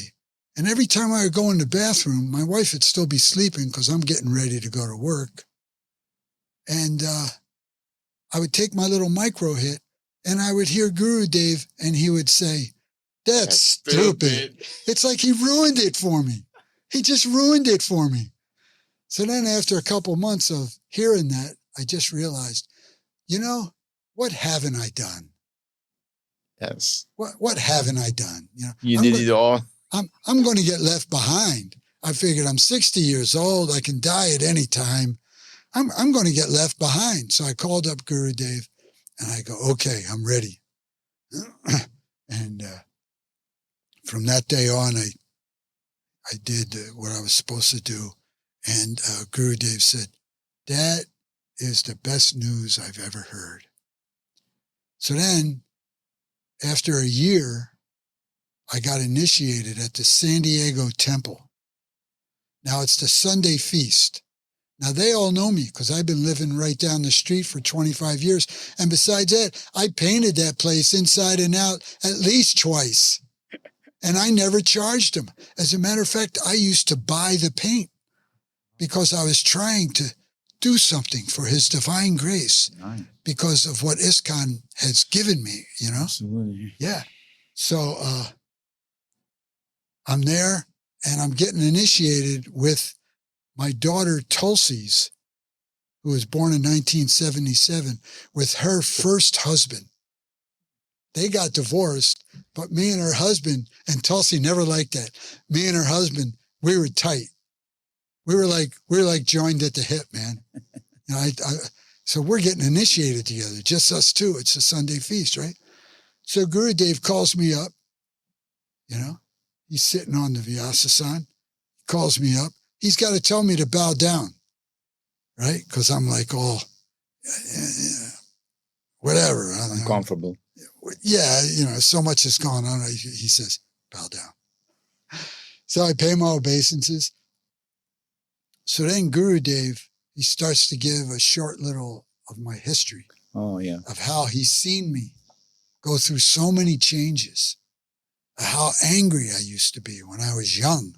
[SPEAKER 3] And every time I would go in the bathroom, my wife would still be sleeping because I'm getting ready to go to work. And I would take my little micro hit and I would hear Guru Dev and he would say, that's stupid. It's like he ruined it for me. He just ruined it for me. So then after a couple months of hearing that, I just realized, what haven't I done?
[SPEAKER 2] Yes.
[SPEAKER 3] What haven't I done?
[SPEAKER 2] You did it all.
[SPEAKER 3] I'm going to get left behind. I figured I'm 60 years old. I can die at any time. I'm going to get left behind. So I called up Guru Dev and I go, okay, I'm ready. And from that day on, I did what I was supposed to do. And Guru Dev said, that is the best news I've ever heard. So then, after a year, I got initiated at the San Diego Temple. Now it's the Sunday feast. Now, they all know me because I've been living right down the street for 25 years. And besides that, I painted that place inside and out at least twice. And I never charged them. As a matter of fact, I used to buy the paint because I was trying to do something for his divine grace because of what ISKCON has given me,
[SPEAKER 2] Absolutely.
[SPEAKER 3] Yeah. So I'm there and I'm getting initiated with my daughter Tulsi's, who was born in 1977, with her first husband. They got divorced, but me and her husband, and Tulsi never liked that. Me and her husband, we were tight. We were like joined at the hip, man. So we're getting initiated together, just us two. It's a Sunday feast, right? So Guru Dev calls me up. He's sitting on the Vyasa-san, calls me up. He's got to tell me to bow down, right? Because I'm like, whatever.
[SPEAKER 2] Uncomfortable.
[SPEAKER 3] Yeah, so much has gone on. He says, bow down. So I pay my obeisances. So then Guru Dev, he starts to give a short little of my history.
[SPEAKER 2] Oh, yeah.
[SPEAKER 3] Of how he's seen me go through so many changes. How angry I used to be when I was young.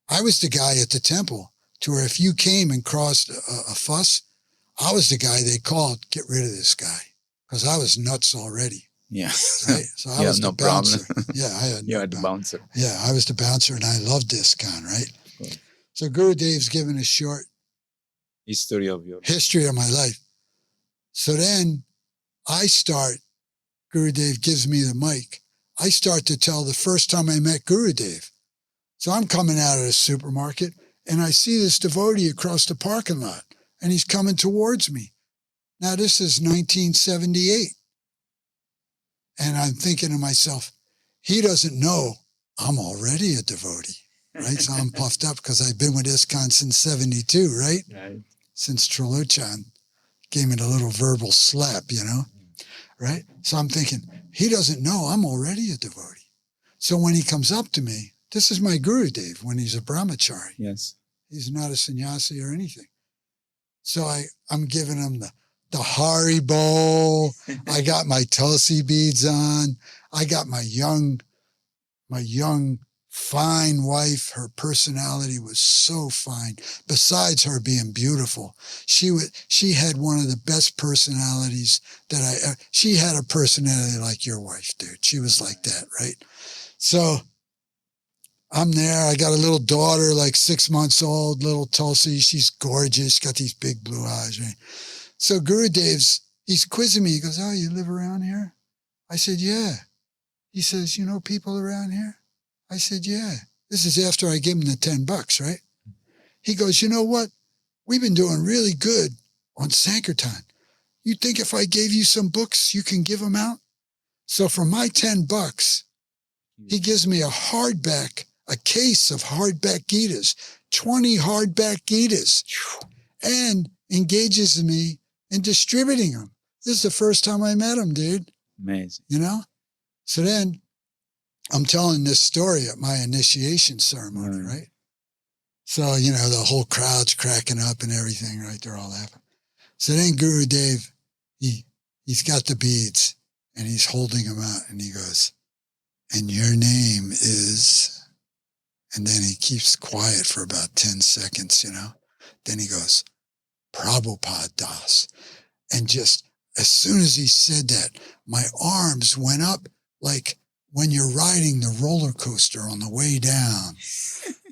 [SPEAKER 3] I was the guy at the temple to where if you came and caused a fuss, I was the guy they called, get rid of this guy. Because I was nuts already.
[SPEAKER 2] Yeah.
[SPEAKER 3] Right? So I was the bouncer. Yeah, I had
[SPEAKER 2] You had the bouncer.
[SPEAKER 3] Yeah, I was the bouncer and I loved ISKCON, right? Cool. So Guru Dev's given a short
[SPEAKER 2] history of
[SPEAKER 3] my life. So then Guru Dev gives me the mic. I start to tell the first time I met Guru Dev. So I'm coming out of the supermarket and I see this devotee across the parking lot and he's coming towards me. Now this is 1978. And I'm thinking to myself, he doesn't know I'm already a devotee, right? So I'm puffed up because I've been with ISKCON since 72, right? Right. Since Trilochan gave me the little verbal slap, right? So I'm thinking, he doesn't know I'm already a devotee. So when he comes up to me, this is my Guru Dev when he's a brahmachari.
[SPEAKER 2] Yes.
[SPEAKER 3] He's not a sannyasi or anything. So I'm giving him the the Haribo. I got my Tulsi beads on. I got my young, fine wife. Her personality was so fine. Besides her being beautiful, she had one of the best personalities that she had a personality like your wife, dude. She was like that, right? So I'm there. I got a little daughter, like 6 months old, little Tulsi. She's gorgeous. Got these big blue eyes, right? So Gurudev's, he's quizzing me. He goes, oh, you live around here? I said, yeah. He says, you know people around here? I said, yeah. This is after I gave him the $10, right? He goes, you know what? We've been doing really good on Sankirtan. You think if I gave you some books, you can give them out? So for my $10, he gives me a case of hardback Gitas, 20 hardback Gitas, and engages me in distributing them. This is the first time I met him, dude.
[SPEAKER 2] Amazing.
[SPEAKER 3] You know? So then I'm telling this story at my initiation ceremony, right? So, you know, the whole crowd's cracking up and everything, right? They're all laughing. So then Gurudev, he's got the beads and he's holding them out and he goes, and your name is, and then he keeps quiet for about 10 seconds, you know? Then he goes, Prabhupada Das. And just as soon as he said that, my arms went up like when you're riding the roller coaster on the way down.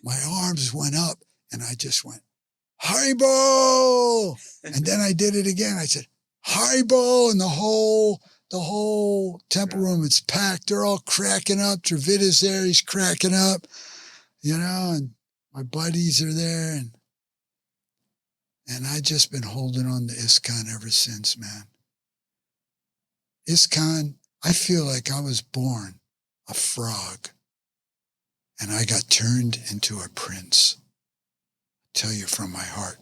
[SPEAKER 3] My arms went up and I just went, Haribo! And then I did it again. I said, Haribo! And the whole temple room, it's packed. They're all cracking up. Dravita's there. He's cracking up, you know, and my buddies are there. And I just been holding on to ISKCON ever since, man. ISKCON, I feel like I was born a frog and I got turned into a prince. I tell you from my heart.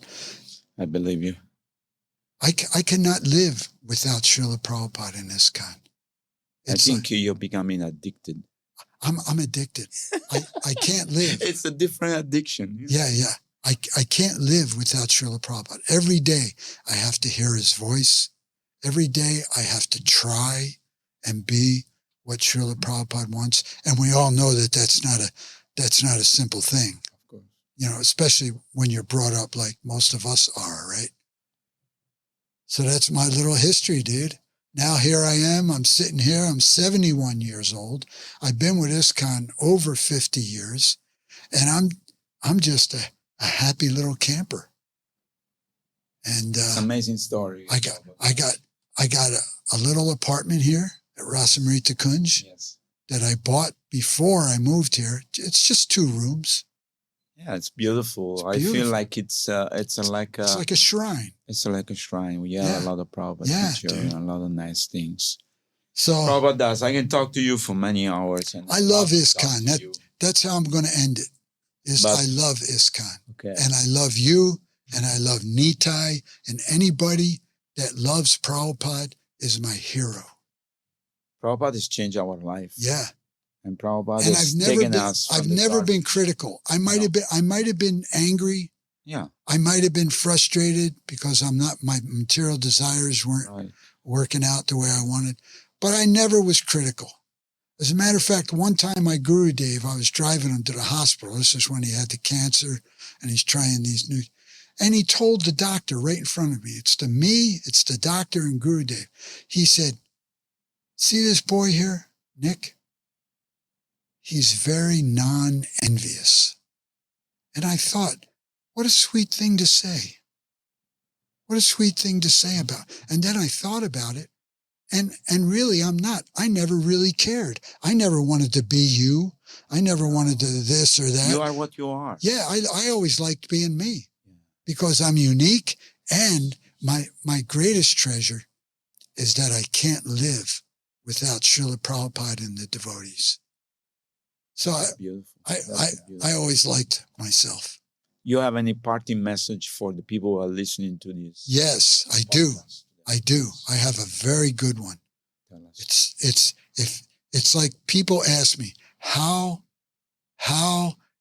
[SPEAKER 2] I believe you.
[SPEAKER 3] I cannot live without Srila Prabhupada and ISKCON.
[SPEAKER 2] I think you're becoming addicted.
[SPEAKER 3] I'm addicted. I can't live.
[SPEAKER 2] It's a different addiction.
[SPEAKER 3] Yeah. I can't live without Srila Prabhupada. Every day I have to hear his voice. Every day I have to try and be what Srila Prabhupada wants. And we all know that that's not a simple thing.
[SPEAKER 2] Of course.
[SPEAKER 3] You know, especially when you're brought up like most of us are, right? So that's my little history, dude. Now here I am. I'm sitting here. I'm 71 years old. I've been with ISKCON over 50 years. And I'm just a happy little camper. And
[SPEAKER 2] amazing story.
[SPEAKER 3] I got a little apartment here at Rasamrita Kunj that I bought before I moved here. It's just 2 rooms.
[SPEAKER 2] Yeah, it's beautiful. I feel like it's like
[SPEAKER 3] a shrine.
[SPEAKER 2] It's like a shrine. We have a lot of Prabhupada teacher and a lot of nice things.
[SPEAKER 3] So
[SPEAKER 2] Prabhupada Das, I can talk to you for many hours. And
[SPEAKER 3] I love ISKCON. That's how I'm going to end it. I love ISKCON.
[SPEAKER 2] Okay.
[SPEAKER 3] And I love you, and I love Nitai, and anybody that loves Prabhupada is my hero.
[SPEAKER 2] Prabhupada has changed our life.
[SPEAKER 3] Yeah.
[SPEAKER 2] And Prabhupada has taken us.
[SPEAKER 3] I've never been critical. I might have been angry.
[SPEAKER 2] Yeah.
[SPEAKER 3] I might have been frustrated because my material desires weren't working out the way I wanted, but I never was critical. As a matter of fact, one time my Gurudev, I was driving him to the hospital. This is when he had the cancer and he's trying these new, and he told the doctor right in front of me, it's the doctor and Gurudev. He said, see this boy here, Nick? He's very non-envious. And I thought, what a sweet thing to say. What a sweet thing to say about. And then I thought about it. And really, I'm not. I never really cared. I never wanted to be you. I never wanted to this or that.
[SPEAKER 2] You are what you are.
[SPEAKER 3] Yeah, I always liked being me because I'm unique. And my greatest treasure is that I can't live without Srila Prabhupada and the devotees. So I always liked myself.
[SPEAKER 2] You have any parting message for the people who are listening to this?
[SPEAKER 3] Yes, I do. I do. I have a very good one. It's like people ask me, how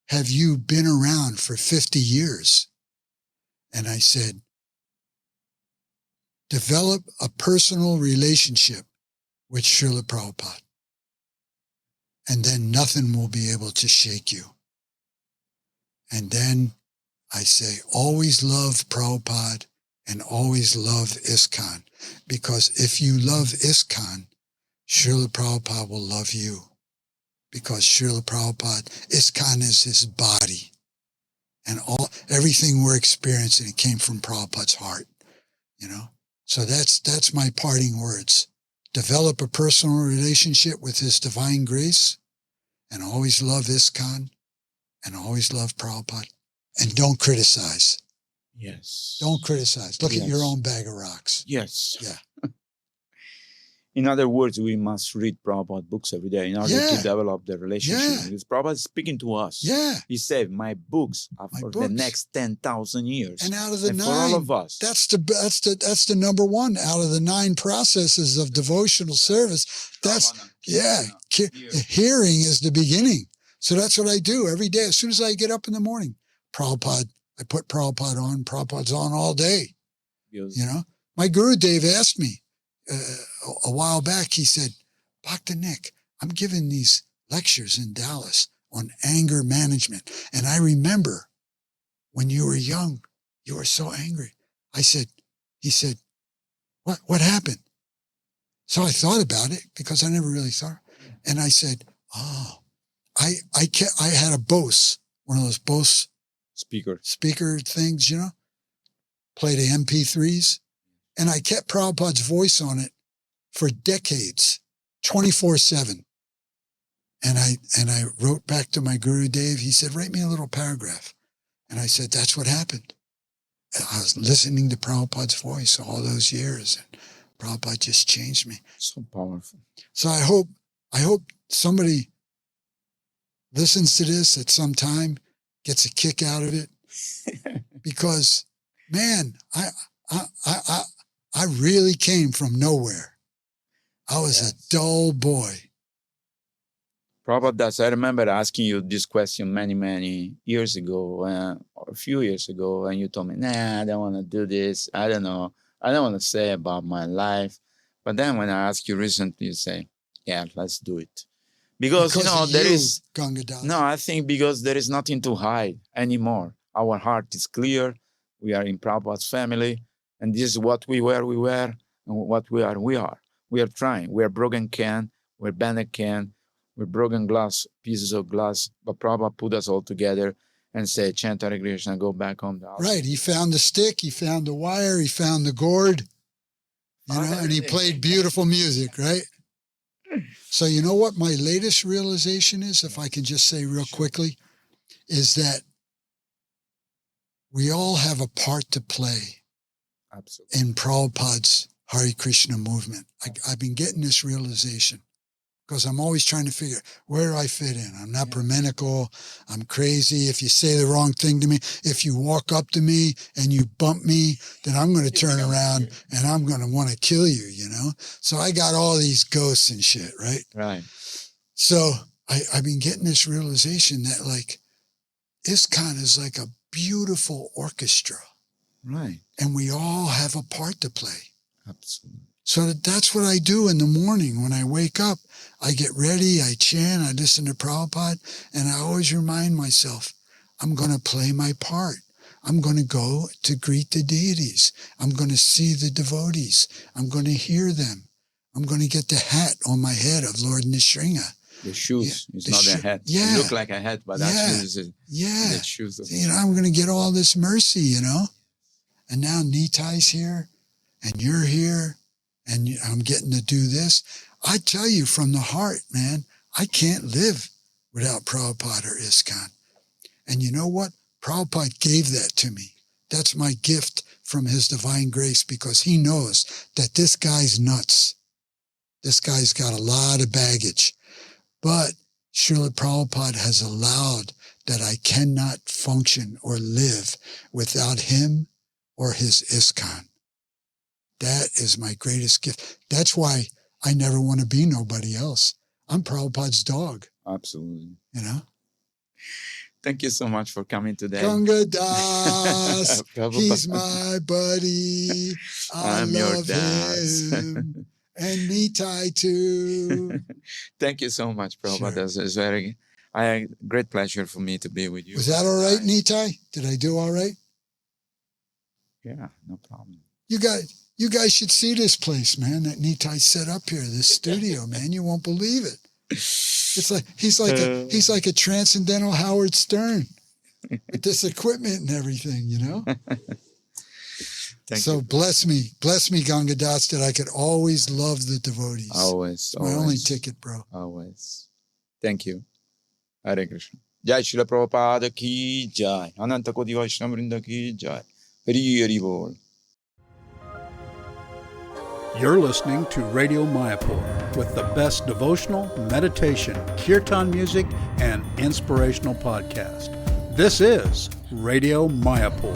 [SPEAKER 3] have you been around for 50 years? And I said, develop a personal relationship with Srila Prabhupada. And then nothing will be able to shake you. And then I say, always love Prabhupada and always love ISKCON. Because if you love ISKCON, Srila Prabhupada will love you. Because Srila Prabhupada, ISKCON is his body. And everything we're experiencing, it came from Prabhupada's heart, you know? So that's my parting words. Develop a personal relationship with his divine grace, and always love ISKCON, and always love Prabhupada. And don't criticize.
[SPEAKER 2] Yes.
[SPEAKER 3] Don't criticize. Look at your own bag of rocks.
[SPEAKER 2] Yes.
[SPEAKER 3] Yeah.
[SPEAKER 2] In other words, we must read Prabhupada books every day in order to develop the relationship. Because Prabhupada is speaking to us.
[SPEAKER 3] Yeah.
[SPEAKER 2] He said, my books are for the next 10,000 years.
[SPEAKER 3] And out of the
[SPEAKER 2] and
[SPEAKER 3] 9,
[SPEAKER 2] for all of us.
[SPEAKER 3] That's the number one. Out of the 9 processes of devotional service, hearing is the beginning. So that's what I do every day. As soon as I get up in the morning, Prabhupada, I put Prabhupada on. Prabhupada's on all day.
[SPEAKER 2] Yes.
[SPEAKER 3] You know, my Guru Dev asked me a while back, he said, Dr. Nick, I'm giving these lectures in Dallas on anger management. And I remember when you were young, you were so angry. He said, what happened? So I thought about it because I never really thought. And I said, I had a Bose, one of those Bose speaker things, you know, played the MP3s. And I kept Prabhupada's voice on it for decades, 24/7. And I wrote back to my Guru Dev. He said, write me a little paragraph. And I said, that's what happened. And I was listening to Prabhupada's voice all those years. And Prabhupada just changed me.
[SPEAKER 2] So powerful.
[SPEAKER 3] So I hope somebody listens to this at some time, gets a kick out of it. Because, man, I really came from nowhere. I was a dull boy.
[SPEAKER 2] Prabhupada, I remember asking you this question many years ago, or a few years ago, and you told me, nah, I don't want to do this. I don't know. I don't want to say about my life. But then when I asked you recently, you say, yeah, let's do it. Because you know, there is...
[SPEAKER 3] Gangadhar.
[SPEAKER 2] No, I think because there is nothing to hide anymore. Our heart is clear. We are in Prabhupada's family. And this is what we were, and what we are. We are trying. We are broken can. We're bent can. We're broken glass, pieces of glass. But Prabhupada put us all together and said, chant Hare Krishna, go back home.
[SPEAKER 3] Right. He found the stick. He found the wire. He found the gourd. You know, and he played beautiful music, right? So you know what my latest realization is, if I can just say real quickly, is that we all have a part to play.
[SPEAKER 2] Absolutely.
[SPEAKER 3] In Prabhupada's Hare Krishna movement. I've been getting this realization because I'm always trying to figure where do I fit in. I'm not Brahminical. I'm crazy. If you say the wrong thing to me, if you walk up to me and you bump me, then I'm going to turn around and I'm going to want to kill you, you know? So I got all these ghosts and shit, right?
[SPEAKER 2] Right.
[SPEAKER 3] So I've been getting this realization that like ISKCON is like a beautiful orchestra.
[SPEAKER 2] Right.
[SPEAKER 3] And we all have a part to play.
[SPEAKER 2] Absolutely.
[SPEAKER 3] So that's what I do in the morning when I wake up. I get ready, I chant, I listen to Prabhupada, and I always remind myself, I'm going to play my part. I'm going to go to greet the deities. I'm going to see the devotees. I'm going to hear them. I'm going to get the hat on my head of Lord Nrsimha.
[SPEAKER 2] The shoes. It's not a hat.
[SPEAKER 3] Yeah.
[SPEAKER 2] It look like a hat, but that's the shoes.
[SPEAKER 3] You know, I'm going to get all this mercy, you know. And now Nitai's here, and you're here, and I'm getting to do this. I tell you from the heart, man, I can't live without Prabhupada or ISKCON. And you know what? Prabhupada gave that to me. That's my gift from his divine grace because he knows that this guy's nuts. This guy's got a lot of baggage. But Srila Prabhupada has allowed that I cannot function or live without him or his ISKCON. That is my greatest gift. That's why I never want to be nobody else. I'm Prabhupada's dog.
[SPEAKER 2] Absolutely.
[SPEAKER 3] You know?
[SPEAKER 2] Thank you so much for coming today.
[SPEAKER 3] Ganga Das,
[SPEAKER 2] Prabhupada.
[SPEAKER 3] he's my buddy. I
[SPEAKER 2] I'm your
[SPEAKER 3] love
[SPEAKER 2] Das.
[SPEAKER 3] him. And Nitai too.
[SPEAKER 2] Thank you so much, Prabhupada.
[SPEAKER 3] Sure.
[SPEAKER 2] It's very great pleasure for me to be with you.
[SPEAKER 3] Was that all right, Nitai? Did I do all right?
[SPEAKER 2] Yeah, no problem.
[SPEAKER 3] You guys should see this place, man, that Nitai set up here, this studio, man. You won't believe it. It's like he's like a transcendental Howard Stern with this equipment and everything, you know?
[SPEAKER 2] Thank
[SPEAKER 3] so
[SPEAKER 2] you.
[SPEAKER 3] bless me, Ganga Das, that I could always love the devotees.
[SPEAKER 2] Always.
[SPEAKER 3] My only ticket, bro.
[SPEAKER 2] Always. Thank you. Hare Krishna. Jai Srila Prabhupada ki jai. Ananta Koti Vaishnava Vrinda ki jai. Hari Hari Bol.
[SPEAKER 1] You're listening to Radio Mayapur with the best devotional, meditation, kirtan music, and inspirational podcast. This is Radio Mayapur.